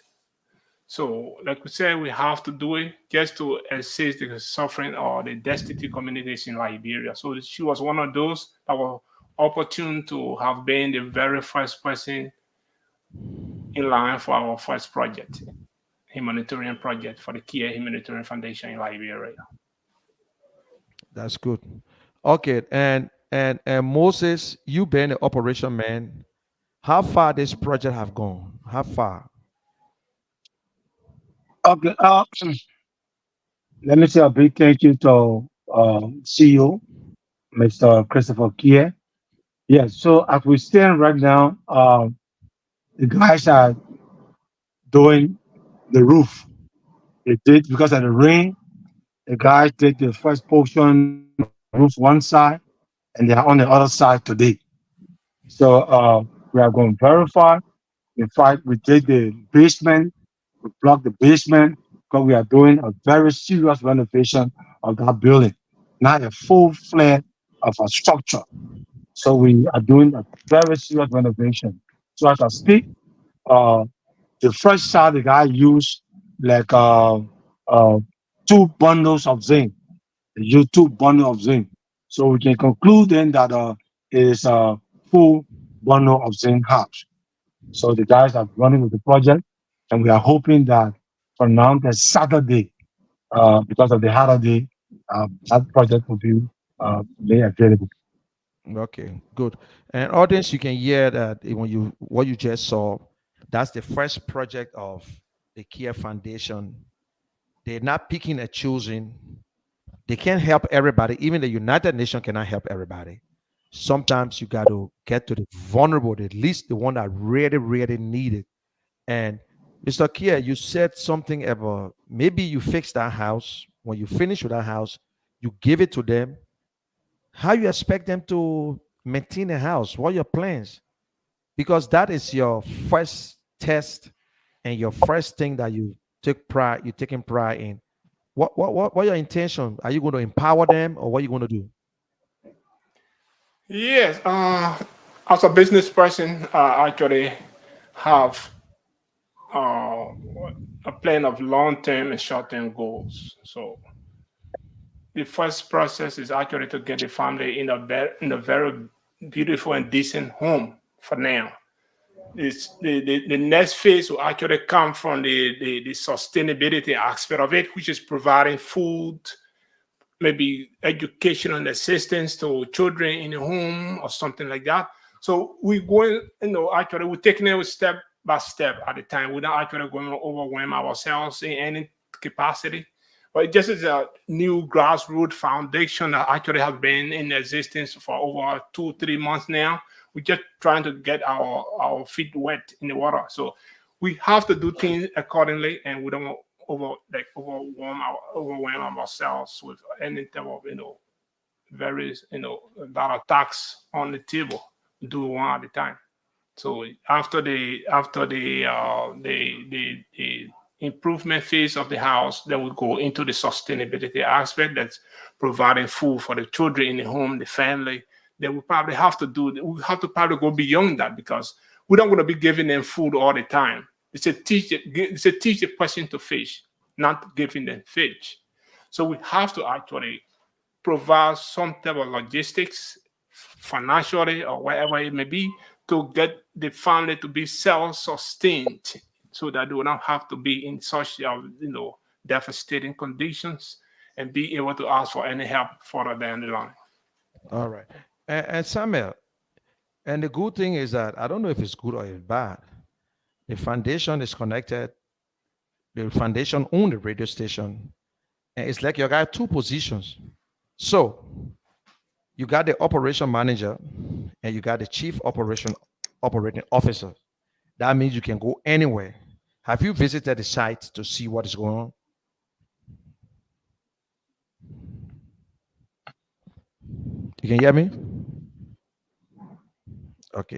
So, like we said, we have to do it just to assist the suffering or the destitute communities in Liberia. So she was one of those that were opportune to have been the very first person in line for our first project, humanitarian project for the KEAR Humanitarian Foundation in Liberia. That's good. Okay, and Moses, you been the operation man. How far this project have gone? How far? Okay. Let me say a big thank you to CEO, Mr. Christopher Kier. Yes. So as we stand right now, the guys are doing the roof. They did because of the rain. The guys did the first portion of the roof one side. and they are on the other side today. So we are going to verify. In fact, we did the basement, we blocked the basement because we are doing a very serious renovation of that building, not a full flat of a structure. So we are doing a very serious renovation. So as I speak, uh, the first shot the guy used like uh, two bundles of zinc. They used two bundles of zinc. So we can conclude then that it is a full bundle of zinc house. So the guys are running with the project, and we are hoping that from now to Saturday, because of the holiday, that project will be made available. Okay, good. And audience, you can hear that when you what you just saw, that's the first project of the KEAR Foundation. They're not picking and choosing. They can't help everybody. Even the United Nations cannot help everybody. Sometimes you got to get to the vulnerable, at least the one that really, really need it. And Mr. Kia, you said something about maybe you fix that house. When you finish with that house, you give it to them. How you expect them to maintain a house? What are your plans? Because that is your first test and your first thing that you're taking pride in. What your intention? Are you going to empower them or what are you going to do? Yes, as a business person, I actually have uh, a plan of long-term and short-term goals. So the first process is actually to get the family in a very beautiful and decent home for now. The next phase will actually come from the sustainability aspect of it, which is providing food, maybe educational assistance to children in the home or something like that. So we're going, actually we're taking it step by step at a time. We're not actually going to overwhelm ourselves in any capacity. But this is a new grassroots foundation that actually has been in existence for over 2-3 months now. We're just trying to get our feet wet in the water. So we have to do things accordingly, and we don't overwhelm ourselves with any type of various a lot of tax on the table. Do one at a time. So after the improvement phase of the house, then we go into the sustainability aspect. That's providing food for the children in the home, the family. Then we have to probably go beyond that, because we don't want to be giving them food all the time. It's a teach the person to fish, not giving them fish. So we have to actually provide some type of logistics, financially or whatever it may be, to get the family to be self-sustained, so that they will not have to be in such devastating conditions, and be able to ask for any help further down the line. All right. And Samuel, and the good thing is that I don't know if it's good or it's bad. The foundation is connected. The foundation owns the radio station. And it's like you got two positions. So you got the operation manager and you got the chief operating officer. That means you can go anywhere. Have you visited the site to see what is going on? You can hear me? Okay.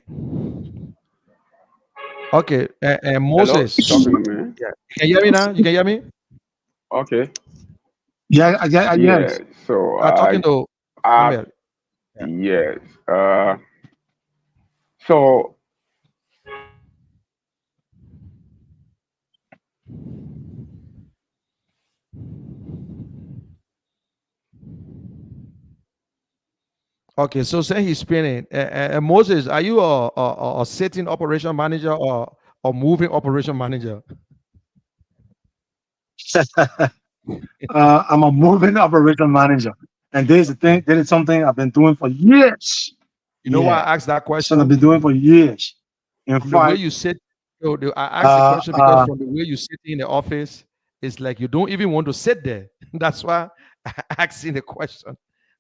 Okay. And Hello, you Moses. talking to me? Yeah. You can hear me now? You can hear me? Okay. Yeah, Yeah. yes. So Talking to I Samuel. Yeah. yes. So Okay, so say he's spinning. Moses, are you a sitting operation manager or moving operation manager? I'm a moving operation manager, and this is the thing. That is something I've been doing for years. You know why Yeah, I asked that so I've been doing question? for years. In From the way fact, you sit, I asked the uh, question because uh, from the way you sit in the office, it's like you don't even want to sit there. That's why I asking the question.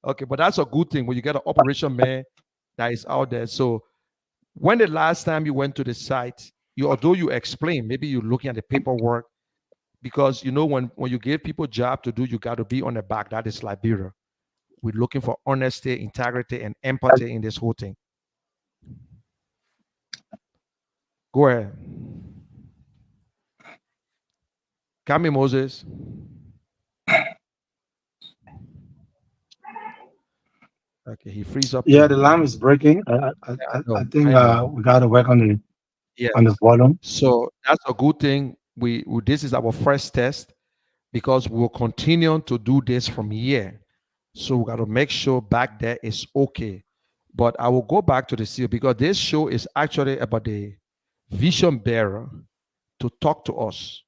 Okay, but that's a good thing when you get an operation man that is out there. So when the last time you went to the site, although you explain, maybe you're looking at the paperwork, because when you give people job to do, you got to be on the back. That is Liberia. we're looking for honesty, integrity, and empathy in this whole thing. Go ahead. Kami Moses. Okay, he frees up Yeah, to. the line is breaking. I No, think I know. we got to work on the Yes. volume. So that's a good thing. This is our first test because we'll continue to do this from here. So we got to make sure back there is okay. But I will go back to the CEO because this show is actually about the vision bearer to talk to us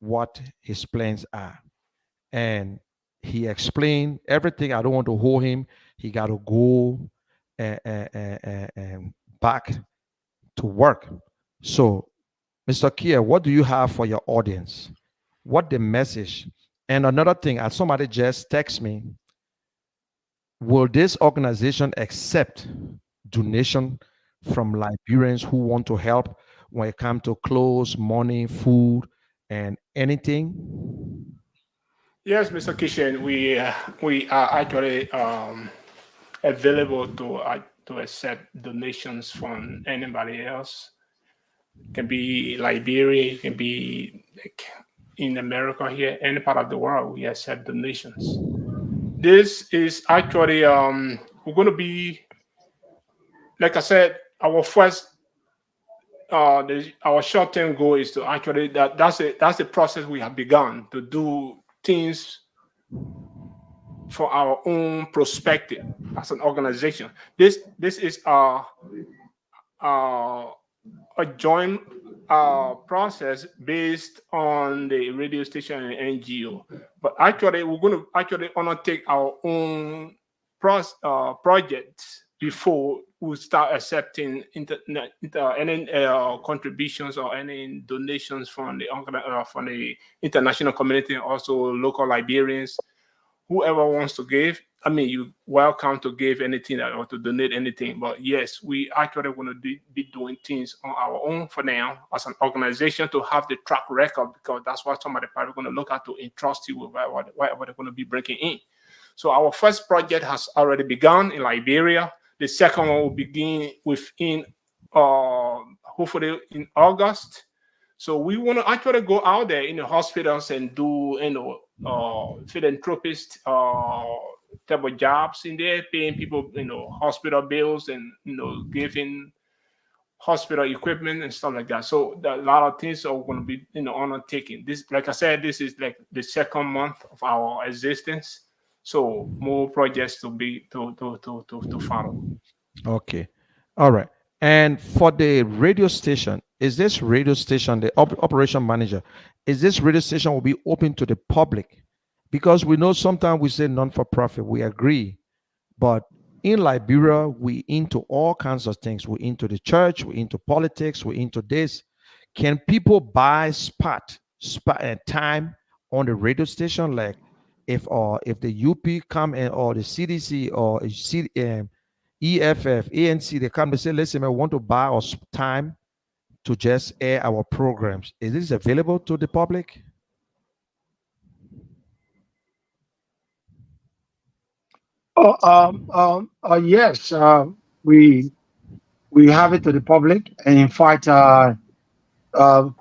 what his plans are. And he explained everything. I don't want to hold him. He got to go and back to work. So, Mr. Kia, what do you have for your audience? What the message? And another thing, as somebody just text me, will this organization accept donation from Liberians who want to help when it comes to clothes, money, food, and anything? Yes, Mr. Kishen, we are actually available to accept donations from anybody else. It can be Liberia, it can be like in America here, any part of the world. We accept donations. This is actually we're going to be, like I said, our first our short-term goal is to actually that's the process we have begun to do things for our own perspective as an organization. This is uh, a joint process based on the radio station and NGO. But actually, we're going to actually undertake our own projects before we start accepting any contributions or any donations from the international community, also local Liberians. Whoever wants to give, I mean, you're welcome to give anything or to donate anything. But yes, we actually want to be doing things on our own for now as an organization to have the track record, because that's what somebody probably going to look at to entrust you with what they're going to be breaking in. So our first project has already begun in Liberia. The second one will begin within, hopefully in August. So we want to actually go out there in the hospitals and do, philanthropist type of jobs in there, paying people, hospital bills and, giving hospital equipment and stuff like that. So a lot of things are going to be, undertaken. This, like I said, this is like the second month of our existence. So more projects to follow. Okay. All right. And for the radio station, is this radio station, the operation manager, is this radio station will be open to the public? Because we know sometimes we say non for profit, we agree. But in Liberia, we into all kinds of things. We're into the church, we're into politics, we're into this. Can people buy spot and time on the radio station? Like if the UP come in or the CDC or EFF, ANC, they come and say, listen, I want to buy us time to just air our programs. Is this available to the public? Yes, we we have it to the public, and in fact,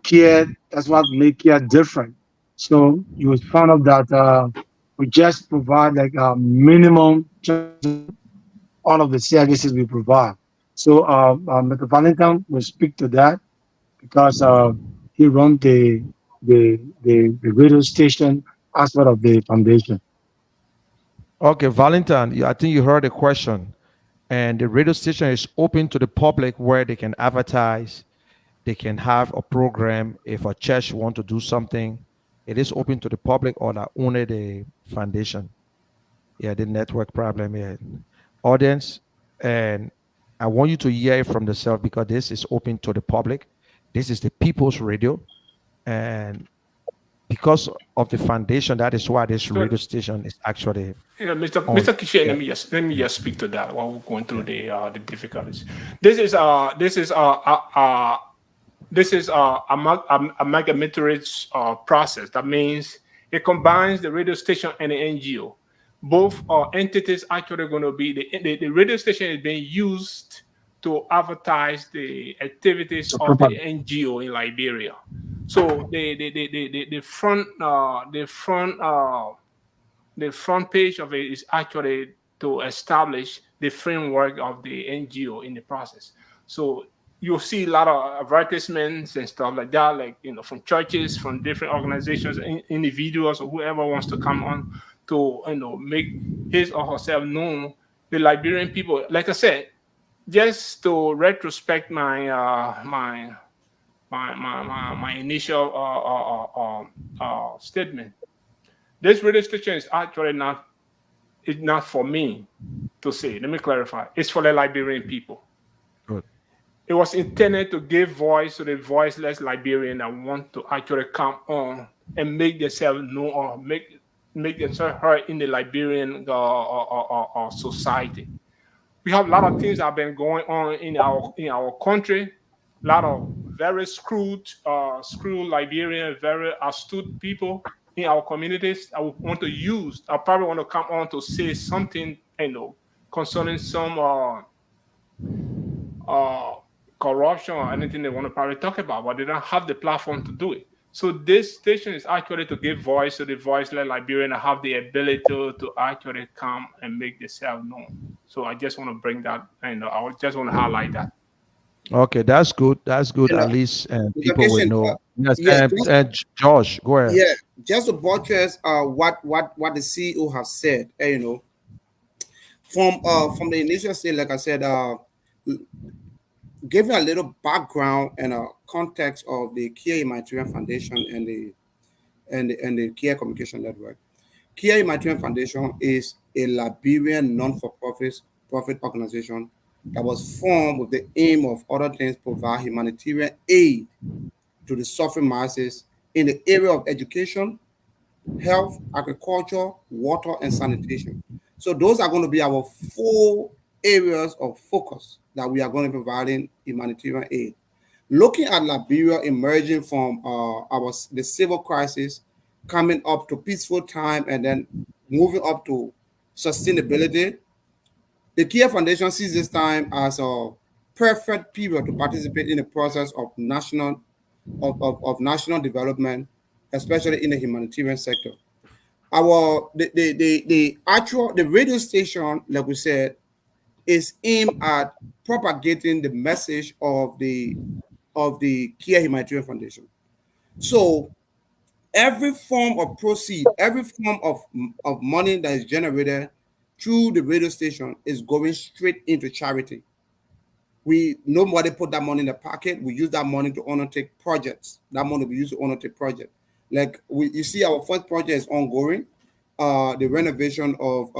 Kia, that's what make Kia different. So you would find out that we just provide like a minimum all of the services we provide. So Mr. Valentine will speak to that because he runs the radio station aspect of the foundation. Okay, Valentine, I think you heard the question. And the radio station is open to the public where they can advertise, they can have a program. If a church want to do something, it is open to the public or that only the foundation. Yeah, the network problem. Yeah, audience, and I want you to hear it from the self because this is open to the public. This is the people's radio, and because of the foundation, that is why this So, radio station is actually on. Mr. Kishen, Yeah. let me just speak to that while we're going through the difficulties. This is amalgamatory process. That means it combines the radio station and the NGO. both entities actually going to be the radio station is being used to advertise the activities So of the proper. NGO in Liberia. So the front page of it is actually to establish the framework of the NGO in the process. So you'll see a lot of advertisements and stuff like that, like from churches, from different organizations, individuals, or whoever wants to come on to make his or herself known. The Liberian people, like I said, just to retrospect my initial statement. This radio station is actually not it's not for me to say. Let me clarify. It's for the Liberian people. Good. It was intended to give voice to the voiceless Liberian that want to actually come on and make themselves known or make themselves heard in the Liberian society. We have a lot of things that have been going on in our country. A lot of very screwed Liberian, very astute people in our communities. I would want to use. I probably want to come on to say something, concerning some uh, corruption or anything they want to probably talk about, but they don't have the platform to do it. So this station is actually to give voice to the voiceless Liberian and have the ability to actually come and make themselves known. So I just want to bring that, I just want to highlight that. Okay, that's good. That's good. You know, At least Mr. people will Christian, know. Yes, yes, and Josh, go ahead. yeah, just to buttress what the CEO has said, from the initial stage, like I said, giving a little background and a context of the KEAR Humanitarian Foundation and the KEAR Communication Network. KEAR Humanitarian Foundation is a Liberian non-profit organization that was formed with the aim of other things provide humanitarian aid to the suffering masses in the area of education, health, agriculture, water, and sanitation. So those are going to be our 4 areas of focus that we are going to be providing humanitarian aid. Looking at Liberia emerging from the civil crisis, coming up to peaceful time, and then moving up to sustainability, the KEAR Foundation sees this time as a perfect period to participate in the process of national development, especially in the humanitarian sector. The radio station, like we said, is aimed at propagating the message of the KEAR Humanitarian Foundation. So every form of proceed, every form of money that is generated through the radio station is going straight into charity. Nobody put that money in the pocket. We use that money to undertake projects. That money we use to undertake projects. Like you see, our first project is ongoing. The renovation of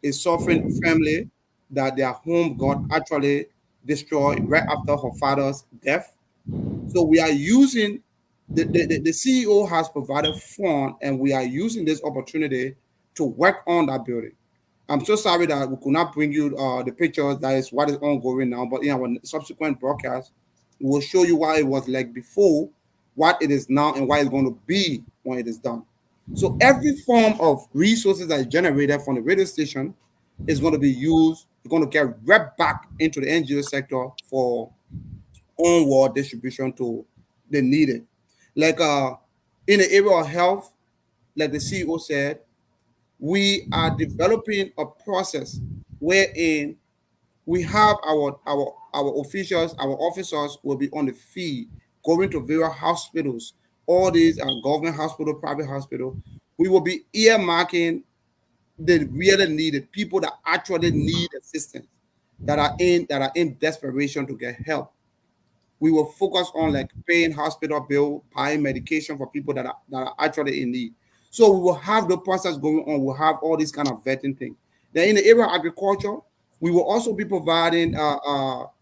a suffering family that their home got actually destroyed right after her father's death. So we are using the CEO has provided fund, and we are using this opportunity to work on that building. I'm so sorry that we could not bring you the pictures. That is what is ongoing now. But in our subsequent broadcast, we will show you what it was like before, what it is now, and what it's going to be when it is done. So every form of resources that is generated from the radio station is going to be used, it's going to get right back into the NGO sector for onward distribution to the needed. Like in the area of health, like the CEO said, we are developing a process wherein we have our officials, our officers will be on the field, going to various hospitals. All these are government hospital, private hospital. We will be earmarking the really needed people that actually need assistance, that are in desperation to get help. We will focus on like paying hospital bill, buying medication for people that are actually in need. So we will have the process going on. We'll have all these kind of vetting things. Then in the area of agriculture, we will also be providing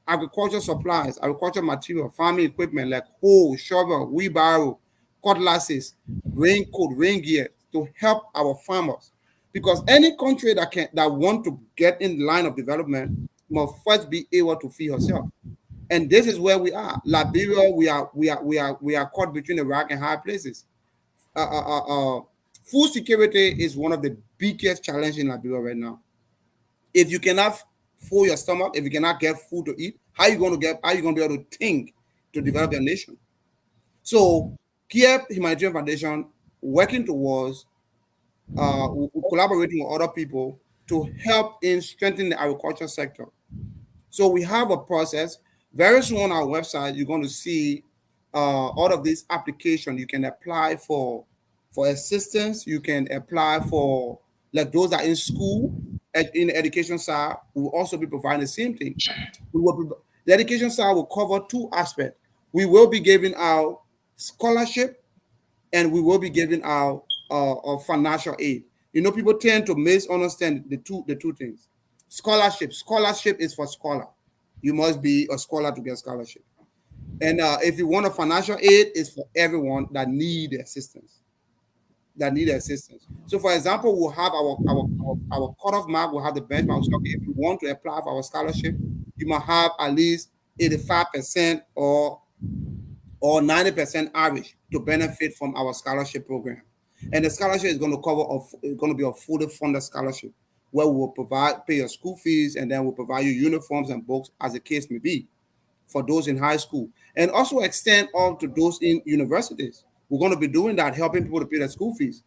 agriculture supplies, agriculture material, farming equipment like hoe, shovel, wheelbarrow, cutlasses, raincoat, rain gear to help our farmers. Because any country that want to get in line of development must first be able to feed herself. And this is where we are. Liberia, we are caught between the rock and hard places. Food security is one of the biggest challenges in Liberia right now. If you cannot fill your stomach, if you cannot get food to eat, how you going to be able to think to develop your nation? So, KEAR Humanitarian Foundation working towards collaborating with other people to help in strengthening the agriculture sector. So we have a process. Very soon on our website, you're going to see all of these applications. You can apply for assistance. You can apply for, like, those that are in school, in the education side. We will also be providing the same thing. The education side will cover two aspects. We will be giving out scholarship, and we will be giving out financial aid. You know, people tend to misunderstand the two things. Scholarship is for scholar. You must be a scholar to get scholarship. And if you want a financial aid, it's for everyone that need assistance. So, for example, we'll have our cutoff mark. We'll have the benchmark. So, okay, if you want to apply for our scholarship, you must have at least 85% or 90% average to benefit from our scholarship program. And the scholarship is going to be a fully funded scholarship where we will pay your school fees, and then we'll provide you uniforms and books as the case may be for those in high school, and also extend all to those in universities. We're going to be doing that, helping people to pay their school fees,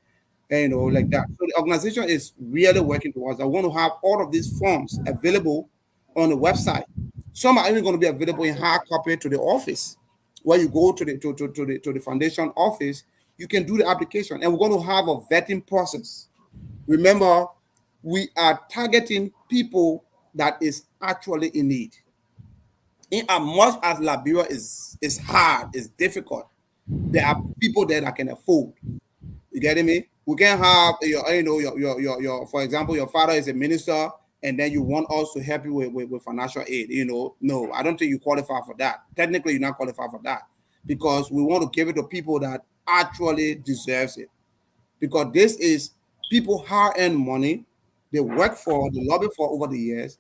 and like that. So the organization is really working towards. I want to have all of these forms available on the website. Some are even going to be available in hard copy to the office, where you go to the foundation office. You can do the application, and we're going to have a vetting process. Remember, we are targeting people that is actually in need. In as much as Liberia is hard, it's difficult, there are people there that can afford. You getting me? We can have your for example, your father is a minister, and then you want us to help you with financial aid. No, I don't think you qualify for that. Technically, you're not qualified for that, because we want to give it to people that actually deserves it. Because this is people hard-earned money, they work for, they lobby for over the years.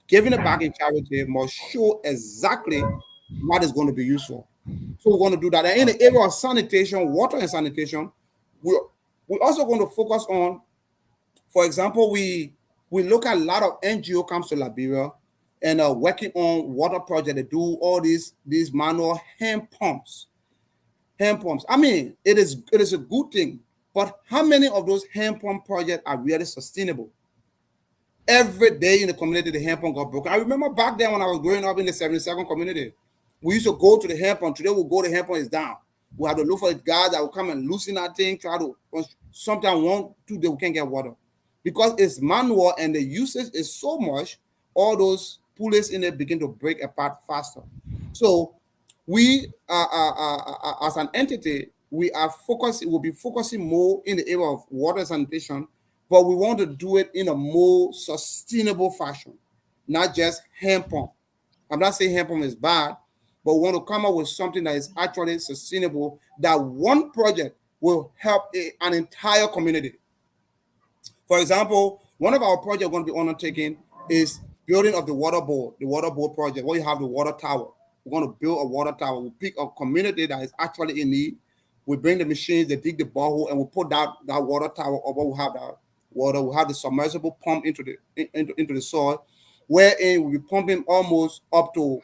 Giving it back in charity must show exactly what is going to be useful. So we're going to do that. And in the area of sanitation, water and sanitation, we're also going to focus on, for example, we look at a lot of NGO comes to Liberia and are working on water project. They do all these manual hand pumps. I mean, it is a good thing, but how many of those hand pump projects are really sustainable? Every day in the community, the hand pump got broken. I remember back then when I was growing up in the 77 community, we used to go to the hand pump. Today we'll go to the hand pump is down. We have to look for guys that will come and loosen that thing, try to, sometimes 1, 2 days we can't get water. Because it's manual and the usage is so much, all those pulleys in it begin to break apart faster. So we as an entity, we'll be focusing more in the area of water sanitation, but we want to do it in a more sustainable fashion, not just hand pump. I'm not saying hand pump is bad, but we want to come up with something that is actually sustainable, that one project will help an entire community. For example, one of our projects going to be undertaking is building of the water board project, where you have the water tower. We're going to build a water tower. We'll pick a community that is actually in need. We bring the machines, they dig the borehole, and we'll put that water tower over. We'll have that water. We'll have the submersible pump into the soil, wherein we'll be pumping almost up to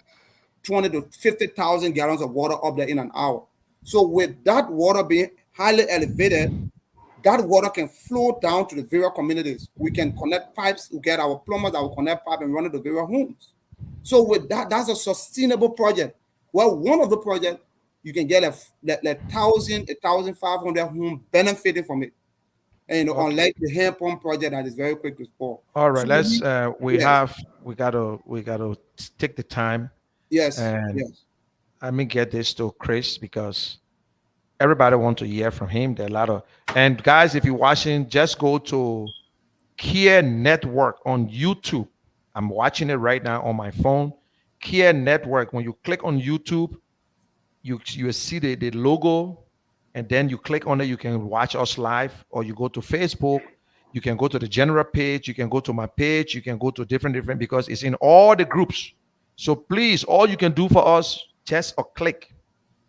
20 to 50,000 gallons of water up there in an hour. So with that water being highly elevated, that water can flow down to the various communities. We can connect pipes. We get our plumbers that will connect pipe and run it to various homes. So with that, that's a sustainable project. Well, one of the projects, you can get a 1,500 homes benefiting from it. And unlike the hand pump project that is very quick to spoil. All right, So let's yes. we gotta take the time Yes, and yes. let me get this to Chris, because everybody want to hear from him. There are a lot of, and guys, if you're watching, just go to KEAR Network on YouTube. I'm watching it right now on my phone. KEAR Network. When you click on YouTube, you see the logo, and then you click on it. You can watch us live, or you go to Facebook. You can go to the general page. You can go to my page. You can go to different, because it's in all the groups. So please, all you can do for us, just a click,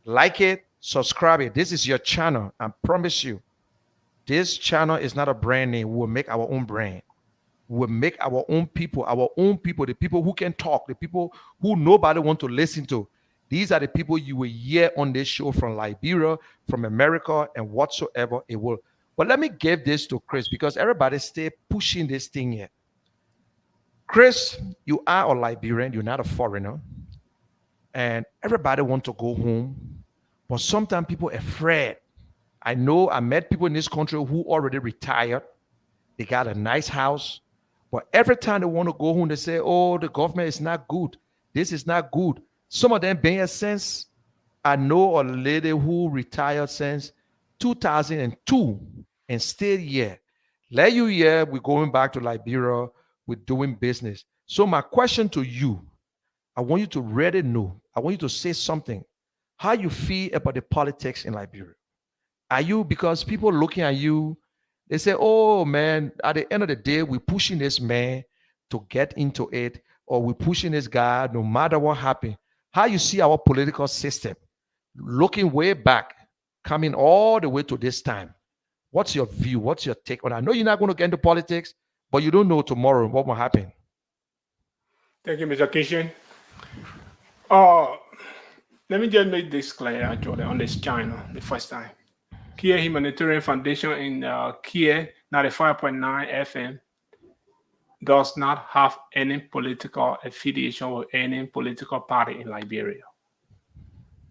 like it, subscribe it. This is your channel. I promise you. This channel is not a brand name. We will make our own brand. We will make our own people, the people who can talk, the people who nobody want to listen to. These are the people you will hear on this show from Liberia, from America, and whatsoever it will. But let me give this to Chris because everybody stay pushing this thing here. Chris, you are a Liberian, you're not a foreigner, and everybody want to go home, but sometimes people are afraid. I know I met people in this country who already retired. They got a nice house, but every time they want to go home, they say, "Oh, the government is not good. This is not good." Some of them being a sense. I know a lady who retired since 2002 and still here. Let you here, we're going back to Liberia, we're doing business. So my question to you, I want you to really know, I want you to say something. How you feel about the politics in Liberia? Are you, because people looking at you, they say, oh man, at the end of the day, we're pushing this man to get into it, or we're pushing this guy no matter what happened. How you see our political system looking way back, coming all the way to this time? What's your view? What's your take on it? I know you're not going to get into politics, but you don't know tomorrow what will happen. Thank you, Mr. Kishan. Uh, Let me just make this clear actually on this channel the first time. KEAR Humanitarian Foundation in KEAR 95.9 FM does not have any political affiliation with any political party in Liberia.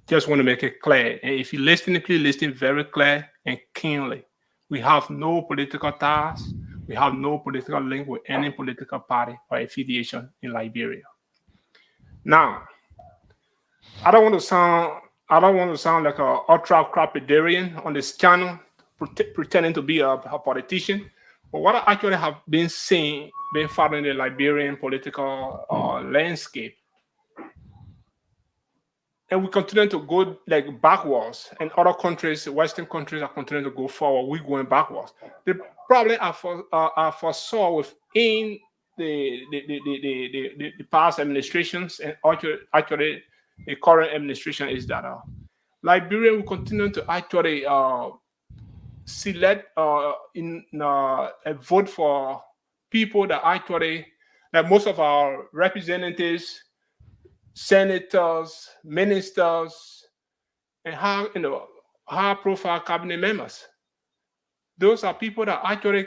Just want to make it clear. And if you listen, please listen very clear and keenly. We have no political ties. We have no political link with any political party or affiliation in Liberia. Now, I don't want to sound like a ultra crapidarian on this channel, pretending to be a politician. But what I actually have been seeing, been following the Liberian political landscape, and we continue to go like backwards, and other countries, Western countries, are continuing to go forward. We're going backwards. The problem I foresaw within the past administrations and actually the current administration is that Liberia will continue to actually select a vote for people that actually, like most of our representatives, senators, ministers, and high-profile cabinet members. Those are people that actually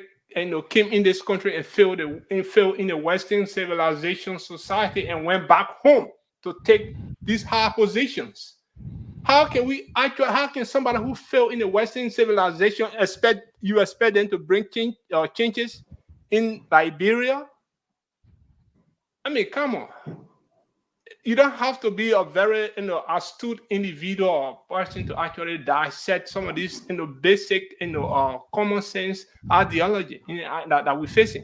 came in this country and failed in the Western civilization society and went back home to take these high positions. How can somebody who failed in the Western civilization expect them to bring changes in Liberia? I mean, come on. You don't have to be a very astute individual or person to actually dissect some of these basic common sense ideology that we're facing.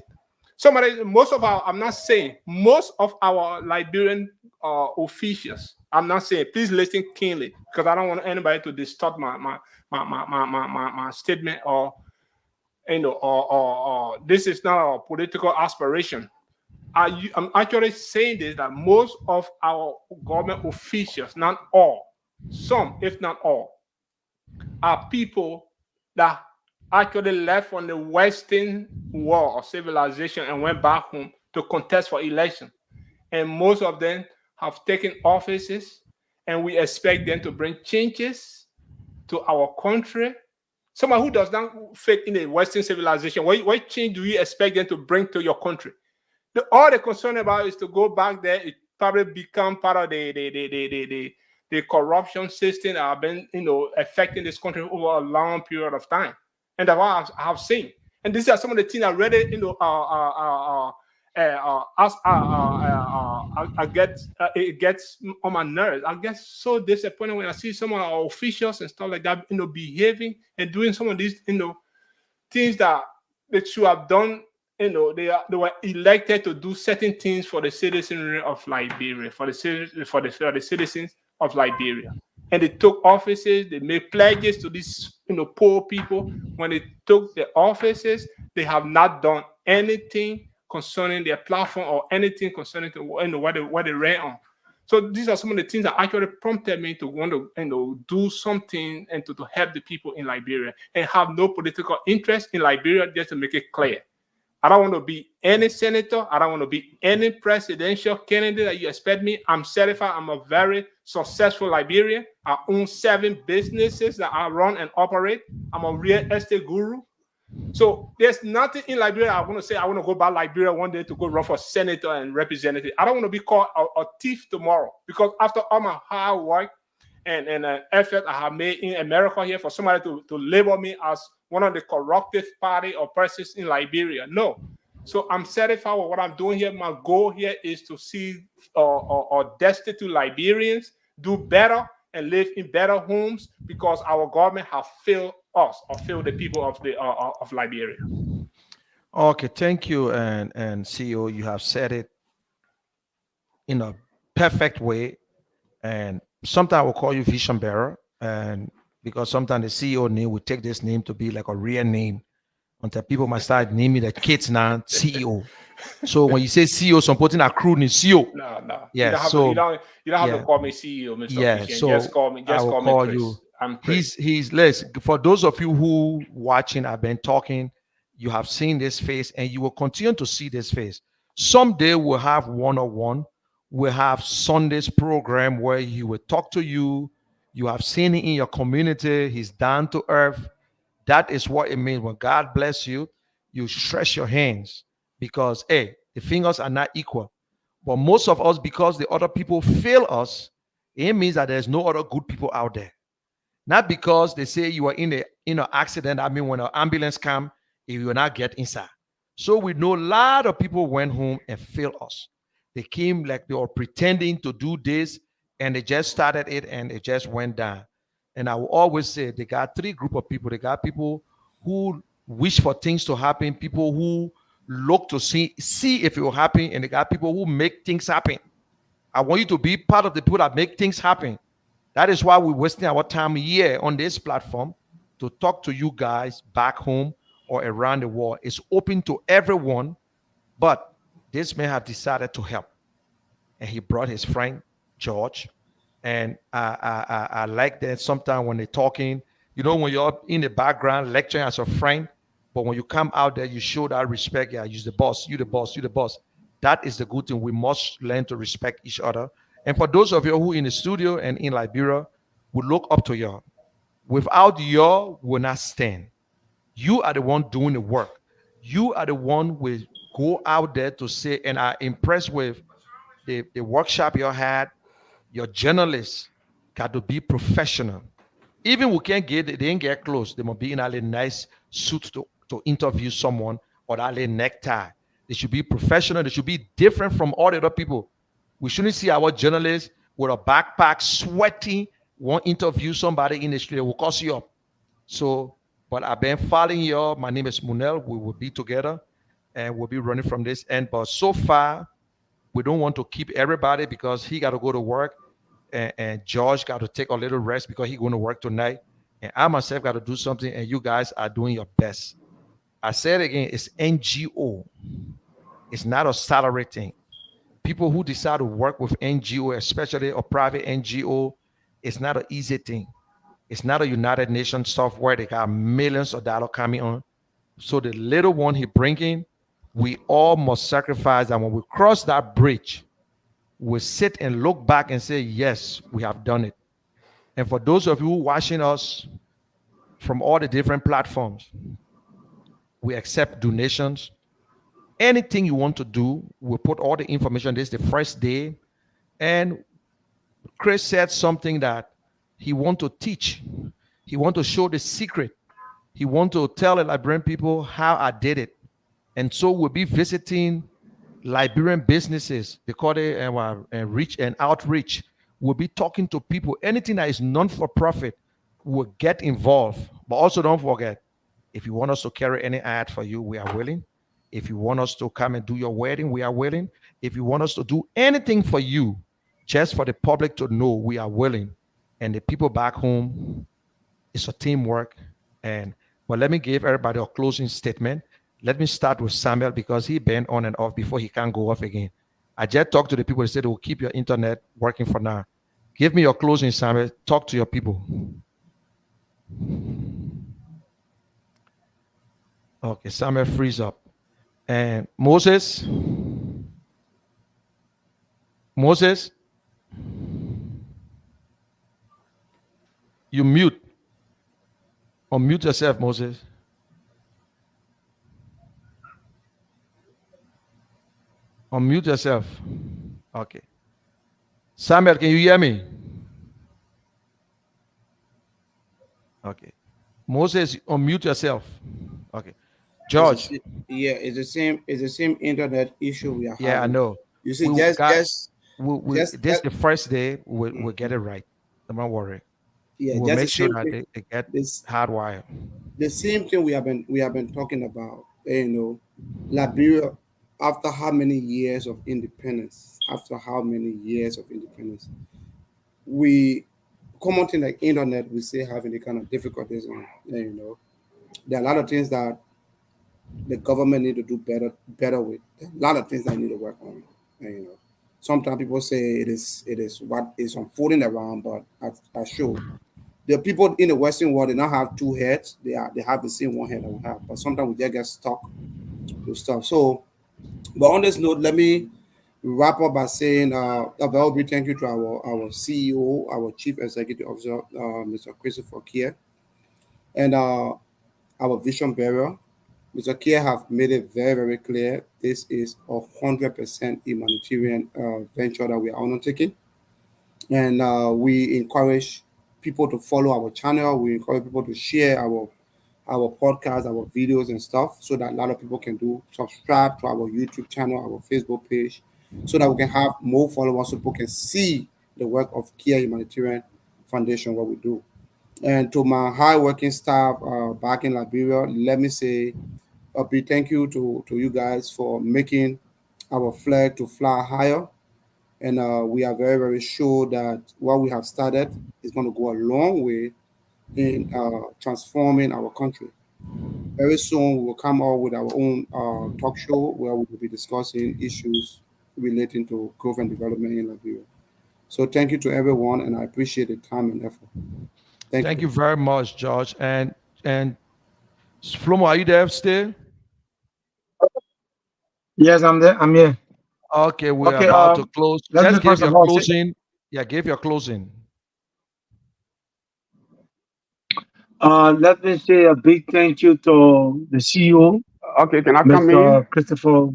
I'm not saying most of our Liberian officials. I'm not saying, please listen keenly, because I don't want anybody to distort my statement or this is not a political aspiration. I'm actually saying this, that most of our government officials, not all, some, if not all, are people that actually left from the Western world of civilization and went back home to contest for election. And most of them have taken offices, and we expect them to bring changes to our country. Someone who does not fit in the Western civilization, what change do you expect them to bring to your country? All they're concerned about is to go back there. It probably become part of the corruption system that have been affecting this country over a long period of time, and that's what I have seen. And these are some of the things I really it gets on my nerves. I get so disappointed when I see some of our officials and stuff like that behaving and doing some of these things that they should have done. They were elected to do certain things for the citizenry of Liberia, for the citizens of Liberia, and they took offices. They made pledges to these poor people. When they took the offices, they have not done anything concerning their platform or anything concerning what they ran on. So these are some of the things that actually prompted me to want to, do something and to help the people in Liberia, and have no political interest in Liberia, just to make it clear. I don't want to be any senator. I don't want to be any presidential candidate that you expect me. I'm certified. I'm a very successful Liberian. I own 7 businesses that I run and operate. I'm a real estate guru. So there's nothing in Liberia I want to say I want to go back Liberia one day to go run for senator and representative. I don't want to be called a thief tomorrow, because after all my hard work and effort I have made in America here, for somebody to label me as one of the corruptive party or persons in Liberia. No. So I'm satisfied with what I'm doing here. My goal here is to see destitute Liberians do better and live in better homes, because our government has failed us, or failed the people of Liberia. Okay, thank you, and CEO, you have said it in a perfect way. And sometimes I will call you vision bearer, and because sometimes the CEO name will take this name to be like a real name until people might start naming their kids now CEO. So when you say CEO, some putting a crew in CEO. No. Yeah, You don't have to call me CEO, Mr. Yeah, Christian. so just call me I will Chris. you. I'm Chris. He's let's for those of you who watching, I've been talking, you have seen this face and you will continue to see this face. Someday we'll have one-on-one, we'll have Sunday's program where he will talk to you. You have seen it in your community, he's down to earth. That is what it means. When God bless you, you stretch your hands, because hey, the fingers are not equal. But most of us, because the other people fail us, it means that there's no other good people out there. Not because they say you are in an accident. I mean, when an ambulance come, you will not get inside. So we know a lot of people went home and failed us. They came like they were pretending to do this, and they just started it and it just went down. And I will always say they got 3 group of people. They got people who wish for things to happen, people who look to see if it will happen, and they got people who make things happen. I want you to be part of the people that make things happen. That is why we're wasting our time here on this platform to talk to you guys back home or around the world. It's open to everyone, but this man have decided to help, and he brought his friend George. And I like that sometimes when they're talking, when you're in the background lecturing as a friend, but when you come out there, you show that respect. Yeah, you're the boss, you the boss, you the boss. That is the good thing. We must learn to respect each other. And for those of you who in the studio and in Liberia, we look up to y'all. Without y'all, we'll not stand. You are the one doing the work. You are the one who will go out there to say, and I'm impressed with the workshop you had. Your journalists got to be professional. Even we can't get, they didn't get close. They must be in a nice suit to interview someone, or that necktie. They should be professional. They should be different from all the other people. We shouldn't see our journalists with a backpack, sweating, want to interview somebody in the street. It will cost you up. So, but I've been following you. My name is Munel. We will be together and we'll be running from this end. But so far, we don't want to keep everybody because he got to go to work, and George got to take a little rest because he's going to work tonight. And I myself got to do something, and you guys are doing your best. I said again, it's NGO. It's not a salary thing. People who decide to work with NGO, especially a private NGO, it's not an easy thing. It's not a United Nations software. They got millions of dollars coming on. So the little one he bringing, we all must sacrifice. And when we cross that bridge, we sit and look back and say, yes, we have done it. And for those of you watching us from all the different platforms, we accept donations. Anything you want to do, we'll put all the information. This is the first day. And Chris said something that he want to teach. He want to show the secret. He want to tell the Liberian people how I did it. And so we'll be visiting Liberian businesses because they reach and outreach. We'll be talking to people. Anything that is non-for-profit will get involved. But also don't forget, if you want us to carry any ad for you, we are willing. If you want us to come and do your wedding, we are willing. If you want us to do anything for you, just for the public to know, we are willing. And the people back home, it's a teamwork. But let me give everybody a closing statement. Let me start with Samuel because he been on and off before he can go off again. I just talked to the people. They said they will keep your internet working for now. Give me your closing, Samuel. Talk to your people. Okay, Samuel freeze up. And Moses, you mute. Unmute yourself, Moses. Unmute yourself. Okay. Samuel, can you hear me? Okay. Moses, unmute yourself. Okay. George. Yeah, it's the same. It's the same internet issue we are Yeah, I having. know. You see, We got this just the first day we'll get mhm. it right. Don't worry. Yeah, We'll just the make sure same that thing. they get This hardwired. the same thing we have been talking about. Liberia, after how many years of independence? After how many years of independence? We common thing like internet, we still having the kind of difficulties, there are a lot of things that the government need to do better with. There are a lot of things that need to work on. And, sometimes people say it is what is unfolding around, but I show the people in the Western world they not have two heads. They have the same one head that we have, but sometimes we just get stuck with stuff. So, but on this note, let me wrap up by saying a very big thank you to our CEO, our Chief Executive Officer, Mr. Christopher Kier, and our Vision Bearer. Mr. Kier have made it very, very clear this is a 100% humanitarian venture that we are undertaking. And we encourage people to follow our channel. We encourage people to share our podcast, our videos and stuff, so that a lot of people can do subscribe to our YouTube channel, our Facebook page, so that we can have more followers, so people can see the work of Kia Humanitarian Foundation, what we do. And to my high working staff back in Liberia, let me say a big thank you to you guys for making our flag to fly higher. And we are very, very sure that what we have started is going to go a long way in transforming our country. Very soon, we will come out with our own talk show where we will be discussing issues relating to growth and development in Liberia. So, thank you to everyone, and I appreciate the time and effort. Thank Thank you. you very much, George. And Flomo, are you there still? Yes, I'm there. I'm here. Okay, we're Okay. about to close. Let me Just give first your of all say, closing. Yeah, give your closing. let me say a big thank you to the CEO, Okay, can I come Mr. in? Christopher.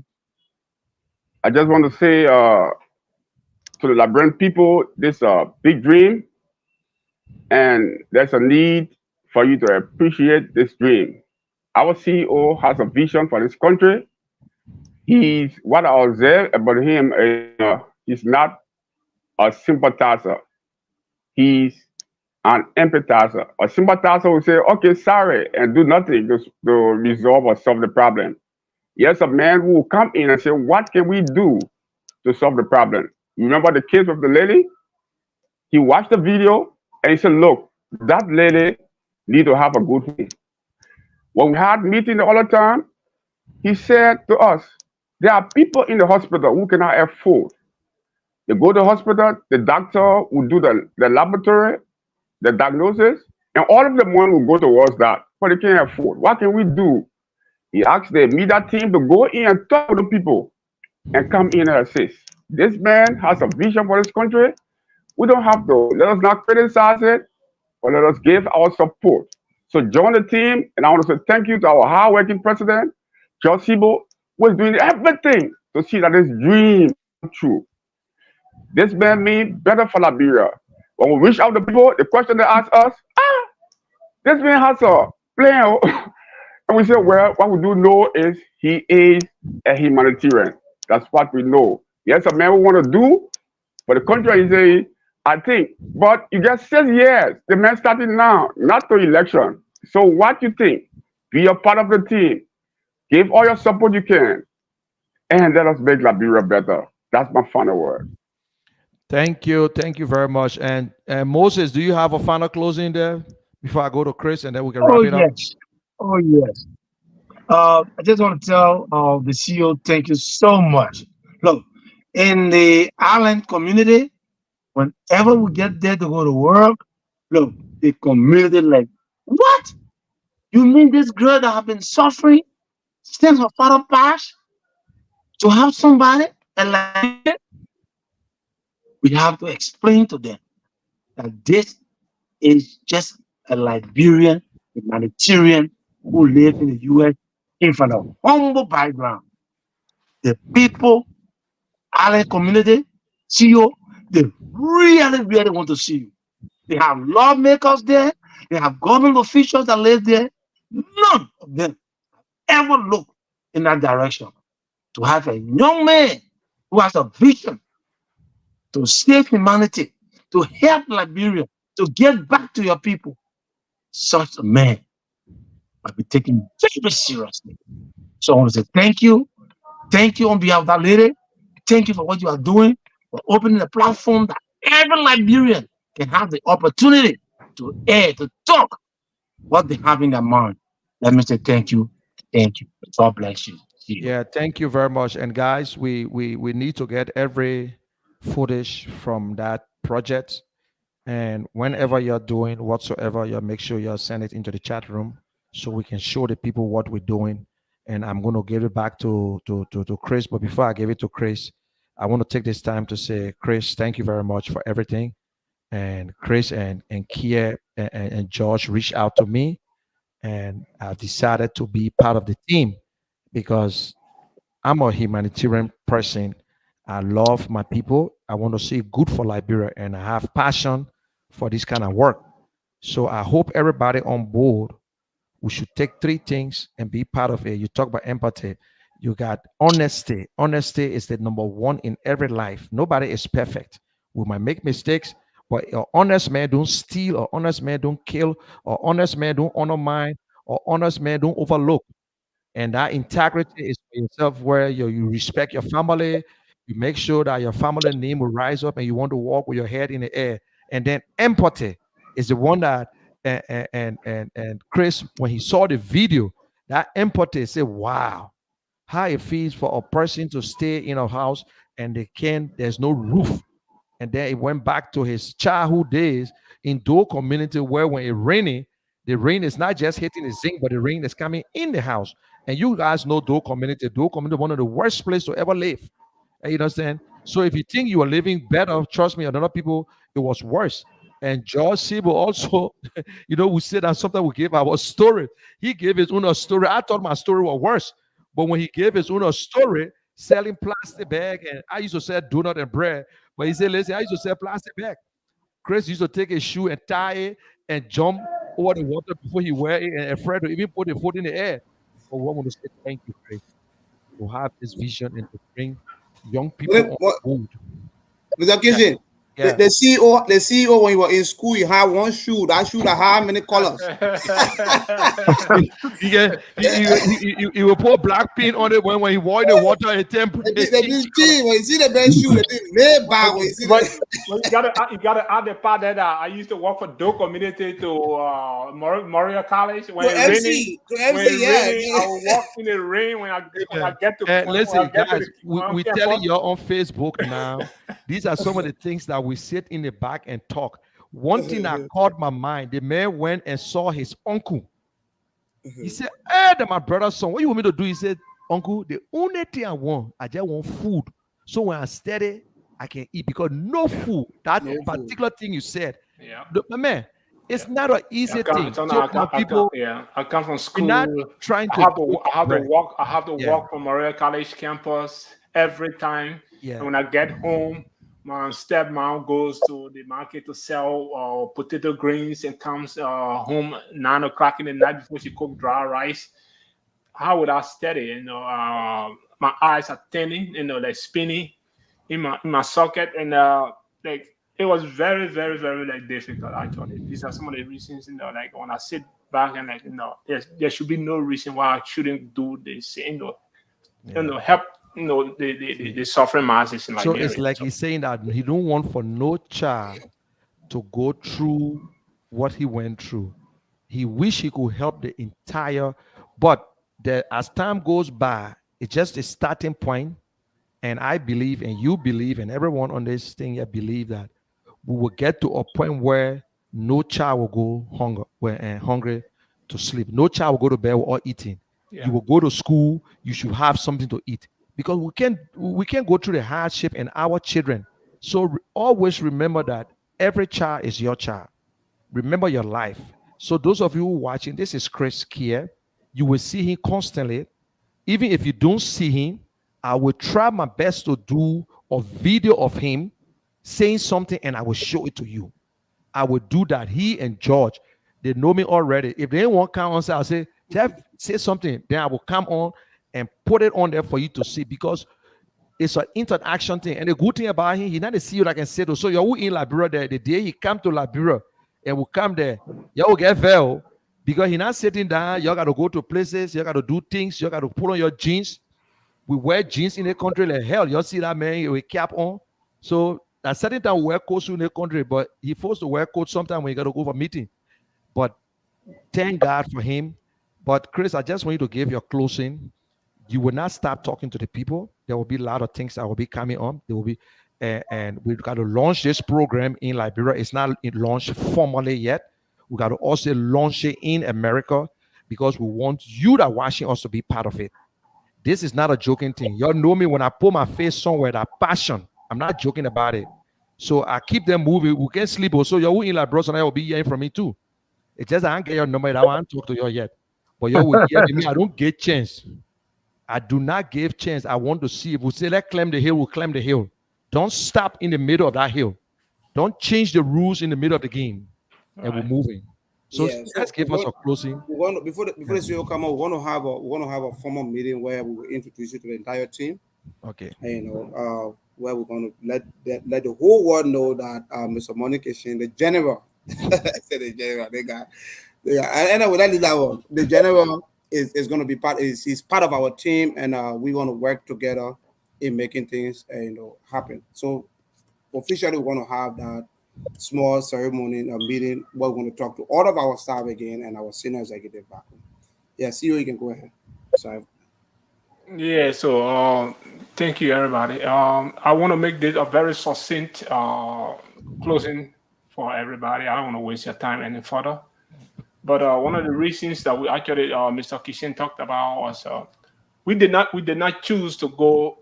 I just want to say to the Liberian people, this big dream, and there's a need for you to appreciate this dream. Our CEO has a vision for this country. He's what I observe about him is he's not a sympathizer. He's an empathizer. A sympathizer will say, okay, sorry, and do nothing to resolve or solve the problem. Yes, a man who will come in and say, what can we do to solve the problem? You remember the case of the lady? He watched the video and he said, look, that lady need to have a good home. When we had meeting all the time, he said to us, there are people in the hospital who cannot have food. They go to the hospital, the doctor will do the laboratory, the diagnosis, and all of the money will go towards that, but they can't afford. What can we do? He asked the media team to go in and talk to the people and come in and assist. This man has a vision for this country. We don't have to, let us not criticize it, but let us give our support. So join the team, and I want to say thank you to our hardworking president, George Sibo, who is doing everything to see that this dream come true. This man means better for Liberia. When we reach out to people, the question they ask us, this man has a plan. And we say, well, what we do know is he is a humanitarian. That's what we know. Yes, a man we want to do for the country. He say, I think, but you get 6 years. The man started now, not to election. So what you think? Be a part of the team. Give all your support you can, and let us make Liberia better. That's my final word. Thank you. Thank you very much. And Moses, do you have a final closing there before I go to Chris and then we can Oh wrap it up? yes. Oh yes. I just want to tell the CEO thank you so much. Look, in the island community, whenever we get there to go to work, look, the community like, what? You mean this girl that have been suffering since her father passed to have somebody and like we have to explain to them that this is just a Liberian humanitarian who lives in the US in from a humble background. The people, island community, CEO, they really, really want to see you. They have lawmakers there, they have government officials that live there. None of them ever look in that direction to have a young man who has a vision to save humanity, to help Liberia, to get back to your people. Such a man might be taken very seriously. So I want to say thank you. Thank you on behalf of that lady. Thank you for what you are doing, for opening a platform that every Liberian can have the opportunity to air, to talk what they have in their mind. Let me say thank you. Thank you. God bless you. See you. Yeah, thank you very much. And guys, we need to get every footage from that project. And whenever you're doing whatsoever, you make sure you send it into the chat room so we can show the people what we're doing. And I'm going to give it back to Chris. But before I give it to Chris, I want to take this time to say, Chris, thank you very much for everything. And Chris and Kia and George reached out to me, and I've decided to be part of the team because I'm a humanitarian person. I love my people. I want to see good for Liberia, and I have passion for this kind of work. So I hope everybody on board, we should take three things and be part of it. You talk about empathy. You got honesty. Honesty is the number one in every life. Nobody is perfect. We might make mistakes, but an honest man don't steal, or honest man don't kill, or honest man don't undermine, or honest man don't overlook. And that integrity is for yourself, where you respect your family, you make sure that your family name will rise up and you want to walk with your head in the air. And then empathy is the one that and Chris, when he saw the video, that empathy said, wow, how it feels for a person to stay in a house and there's no roof. And then it went back to his childhood days in Doe community, where when it raining, the rain is not just hitting the zinc, but the rain is coming in the house. And you guys know Doe community. Doe community, one of the worst places to ever live. You understand? So if you think you are living better, trust me, another people, it was worse. And George Sibo also, we said that sometimes we gave our story. He gave his own story. I thought my story was worse. But when he gave his own story, selling plastic bag, and I used to sell donut and bread. But he said, listen, I used to sell plastic bag. Chris used to take his shoe and tie it and jump over the water before he wear it, and afraid to even put the foot in the air. But we want to say thank you, Chris, to have this vision and to bring young people on board. Mr. Kitchen, Yeah. the CEO, when you were in school, you had one shoe. That shoe that had many colors. He will put black paint on it when he wore the water at temperature. When you see the best shoe, they made back. You gotta add the part that I used to work for Doe community to Moria College. When it raining, I will walk in the rain when I get to. Listen, guys, we're telling you on Facebook now. These are some of the things that we sit in the back and talk. One thing that caught my mind: the man went and saw his uncle. He said, "Hey, that's my brother's son. What you want me to do?" He said, "Uncle, the only thing I just want food. So when I steady, I can eat, because no food. That particular thing you said, my man, it's not an easy thing. I come from school. Not trying to. I have to walk from Moria College campus every time. Yeah. And when I get home, my stepmom goes to the market to sell potato greens and comes home 9 o'clock in the night before she cook dry rice. How would I study? My eyes are thinning, like spinning in my socket, and like it was very, very, very difficult. Actually, these are some of the reasons. Like when I sit back and there should be no reason why I shouldn't do this. Help. The suffering masses in Liberia. So it's like he's saying that he don't want for no child to go through what he went through. He wish he could help the entire, but as time goes by, it's just a starting point, And I believe, and you believe, and everyone on this thing here believe that we will get to a point where no child will go hungry to sleep. No child will go to bed without eating. Yeah. You will go to school. You should have something to eat because we can't go through the hardship and our children. So always remember that every child is your child. Remember your life. So those of you who watching, this is Chris Kier. You will see him constantly. Even if you don't see him, I will try my best to do a video of him saying something and I will show it to you. I will do that. He and George, they know me already. If they want to come on, I'll say, Jeff, say something. Then I will come on and put it on there for you to see because it's an interaction thing. And the good thing about him, he not to see you like I said. So you're in Liberia there. The day he come to Liberia and will come there, you will get veil because he not sitting down. You got to go to places. You got to do things. You got to put on your jeans. We wear jeans in the country like hell. You see that man with cap on. So at certain time we wear coats in the country, but he forced to wear coats sometimes when you got to go for meeting. But thank God for him. But Chris, I just want you to give your closing. You will not stop talking to the people. There will be a lot of things that will be coming on. There will be, and we've got to launch this program in Liberia. It's not launched formally yet. We got to also launch it in America because we want you that watching us to be part of it. This is not a joking thing. Y'all know me when I put my face somewhere, that passion. I'm not joking about it. So I keep them moving. We can sleep also. Y'all in like bros and I will be hearing from me too. It's just I don't get your number. I want to talk to you yet. But you will hear me. I don't get chance. I do not give chance. I want to see if we say let's climb the hill, we'll climb the hill. Don't stop in the middle of that hill. Don't change the rules in the middle of the game. All And we're right. moving. So Yeah, let's so give us a closing. we want before the show come out, we want to have a formal meeting where we will introduce you to the entire team. Okay. And, where we're going to let the whole world know that Mr. Monica Shin, the general, I said the general, they got, and anyway, that is that one. The general is going to be he's part of our team, and we want to work together in making things happen. So officially, we want to have that small ceremony, a meeting. We're going to talk to all of our staff again and our senior executive back home. Yeah, CEO, you can go ahead. Sorry. Yeah, so thank you, everybody. I want to make this a very succinct closing for everybody. I don't want to waste your time any further. But one of the reasons that we actually, Mr. Kishin talked about was we did not choose to go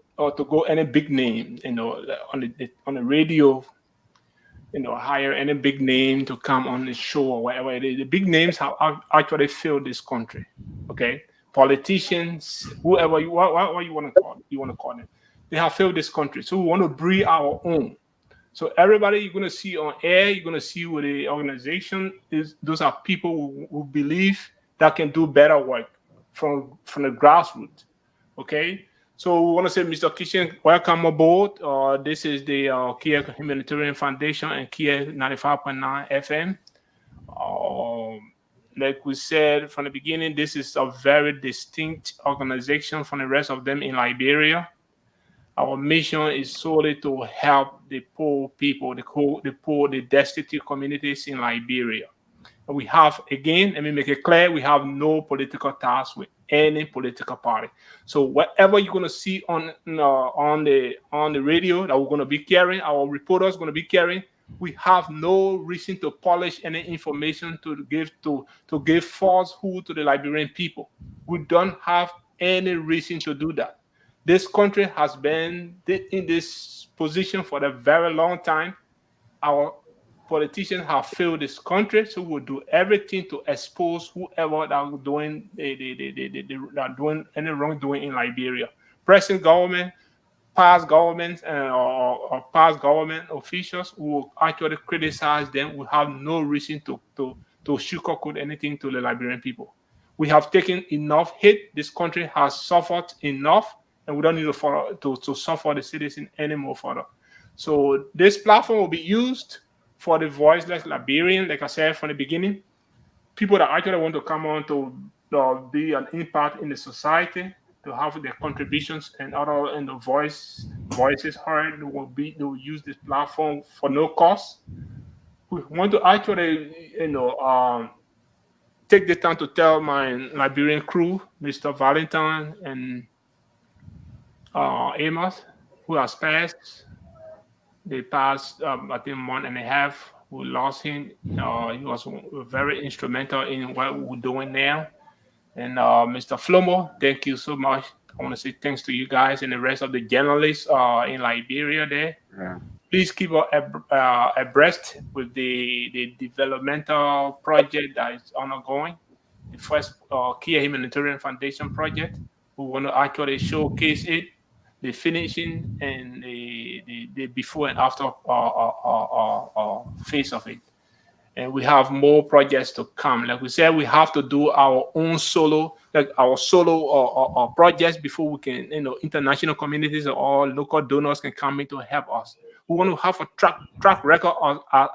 any big name, on the radio, hire any big name to come on the show or whatever it is. The big names have actually filled this country. Okay, politicians, whoever what you want to call them, they have filled this country. So we want to breed our own. So everybody you're gonna see on air, you're gonna see with the organization is those are people who believe that can do better work from the grassroots. Okay, so we want to say, Mr. Kitchen, welcome aboard. This is the KEAR Humanitarian Foundation and KEAR 95.9 FM. Like we said from the beginning, this is a very distinct organization from the rest of them in Liberia. Our mission is solely to help the poor people, the destitute communities in Liberia. We have, again, let me make it clear, we have no political ties with any political party. So whatever you're going to see on the radio that we're going to be carrying, our reporters going to be carrying, we have no reason to polish any information to give falsehood to the Liberian people. We don't have any reason to do that. This country has been in this position for a very long time. Our politicians have failed this country, so we'll do everything to expose whoever that are doing that doing any wrongdoing in Liberia. Present government, past governments, or past government officials who will actually criticize them will have no reason to sugarcoat anything to the Liberian people. We have taken enough hit. This country has suffered enough, and we don't need to suffer the citizen anymore further. So this platform will be used for the voiceless Liberian, like I said from the beginning, people that actually want to come on to be an impact in the society, to have their contributions and other and the voices heard. They will use this platform for no cost. We want to actually take the time to tell my Liberian crew, Mr. Valentine and Amos, who has passed the past, I think, month and a half. We lost him. He was very instrumental in what we're doing now. And Mr. Flomo, thank you so much. I want to say thanks to you guys and the rest of the journalists in Liberia there. Yeah. Please keep abreast with the developmental project that is ongoing. The first KEAR Humanitarian Foundation project. We want to actually showcase it, the finishing and the before and after phase of it. And we have more projects to come. Like we said, we have to do our own solo, like our solo projects before we can, international communities or local donors can come in to help us. We want to have a track record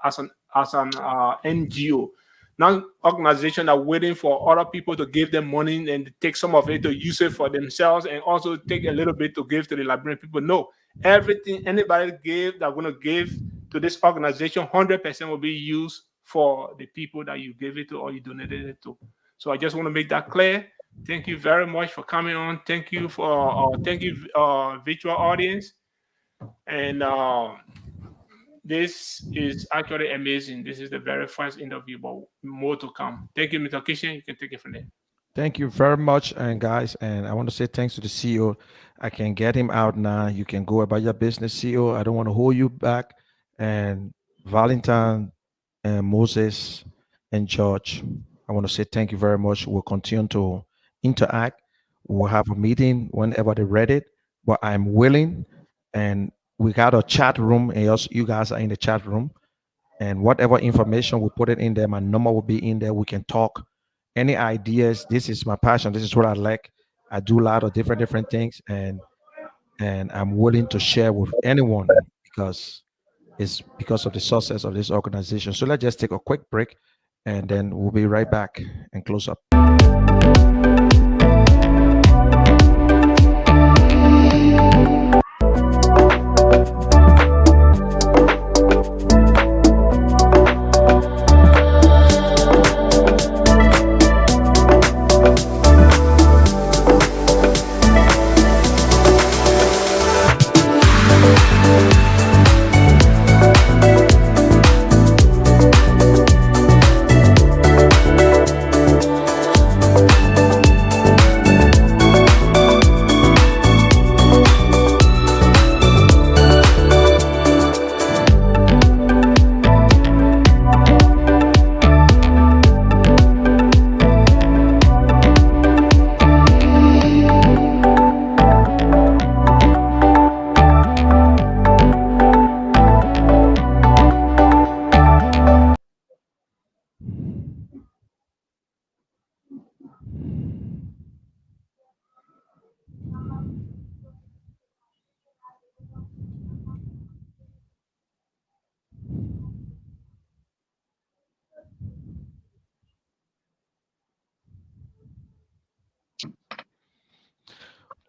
as an NGO, not organization that waiting for other people to give them money and take some of it to use it for themselves and also take a little bit to give to the Liberian people. No, everything anybody give that going to give to this organization, 100% will be used for the people that you gave it to or you donated it to. So I just want to make that clear. Thank you very much for coming on. Thank you virtual audience. And this is actually amazing. This is the very first interview, but more to come. Thank you, Mr. Kishan. You can take it from there. Thank you very much, and guys, and I want to say thanks to the CEO. I can get him out now. You can go about your business, CEO. I don't want to hold you back. And Valentine and Moses and George, I want to say thank you very much. We'll continue to interact. We'll have a meeting whenever they're ready. But I'm willing, and we got a chat room, and also you guys are in the chat room. And whatever information we put it in there, my number will be in there. We can talk. Any ideas? This is my passion. This is what I like. I do a lot of different things, and I'm willing to share with anyone because it's because of the success of this organization. So let's just take a quick break, and then we'll be right back and close up.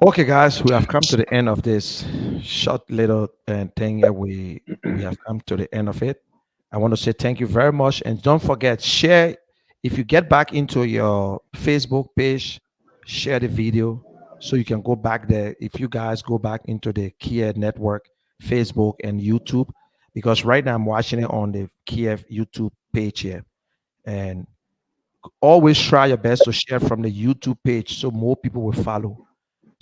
Okay, guys, we have come to the end of this short little thing here. We have come to the end of it. I want to say thank you very much, and don't forget share. If you get back into your Facebook page, share the video so you can go back there. If you guys go back into the KEAR Network, Facebook and YouTube, because right now I'm watching it on the KEAR YouTube page here, and always try your best to share from the YouTube page so more people will follow.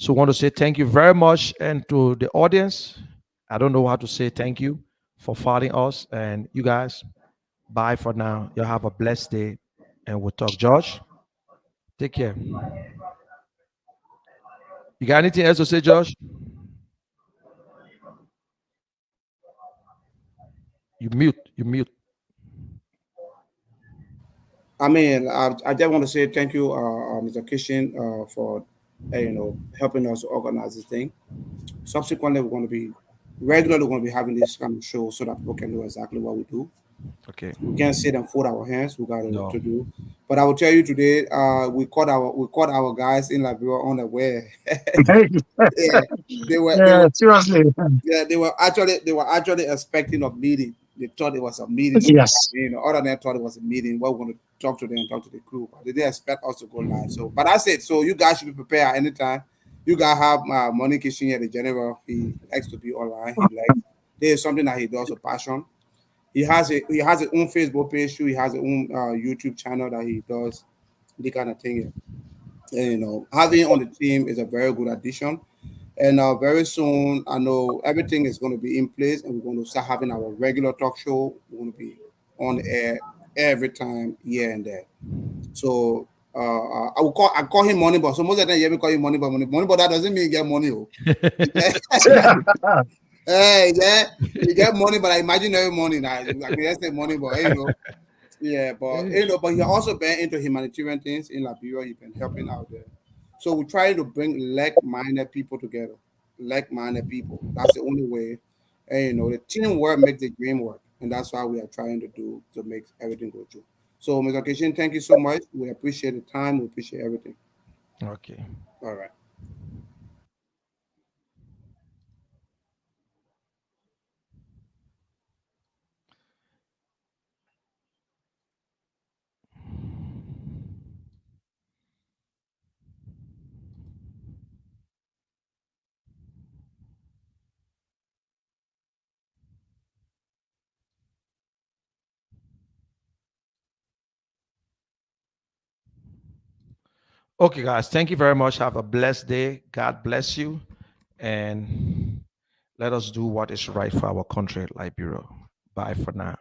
So I want to say thank you very much. And to the audience, I don't know how to say thank you for following us. And you guys, bye for now. You have a blessed day. And we'll talk. Josh, take care. You got anything else to say, Josh? You mute. You mute. I mean, I just want to say thank you, Mr. Kishan, for helping us organize this thing. Subsequently, we're going to be regularly going to be having this kind of show so that people can know exactly what we do. Okay. We can't sit and fold our hands. We got a lot No. to do. But I will tell you today, we caught our guys in Liberia unaware. Yeah, Yeah, seriously. they were actually expecting a meeting. They thought it was a meeting. Yes. Other than thought it was a meeting. We're going to talk to them, talk to the crew. But they didn't expect us to go live. So, but I said, so you guys should be prepared anytime. You guys have Money Kitchen here, the general. He likes to be online. He likes there's something that he does a passion. He has his own Facebook page too. He has his own YouTube channel that he does the kind of thing. And, having on the team is a very good addition. And very soon, I know everything is going to be in place, and we're going to start having our regular talk show. We're going to be on the air every time, here and there. So I call him Money Boy. So most of the time, you ever call him Money Boy, Money Boy. That doesn't mean you get money. Oh. Hey, yeah, you get money, but I imagine every money now. I can just say Money Boy, Yeah, but he also been into humanitarian things in Liberia. He's been helping out there. So we try to bring like-minded people together. Like-minded people. That's the only way. And the teamwork makes the dream work, and that's why we are trying to do to make everything go through. So, Mr. Kishin, thank you so much. We appreciate the time. We appreciate everything. Okay. All right. Okay, guys. Thank you very much. Have a blessed day. God bless you. And let us do what is right for our country, Liberia. Bye for now.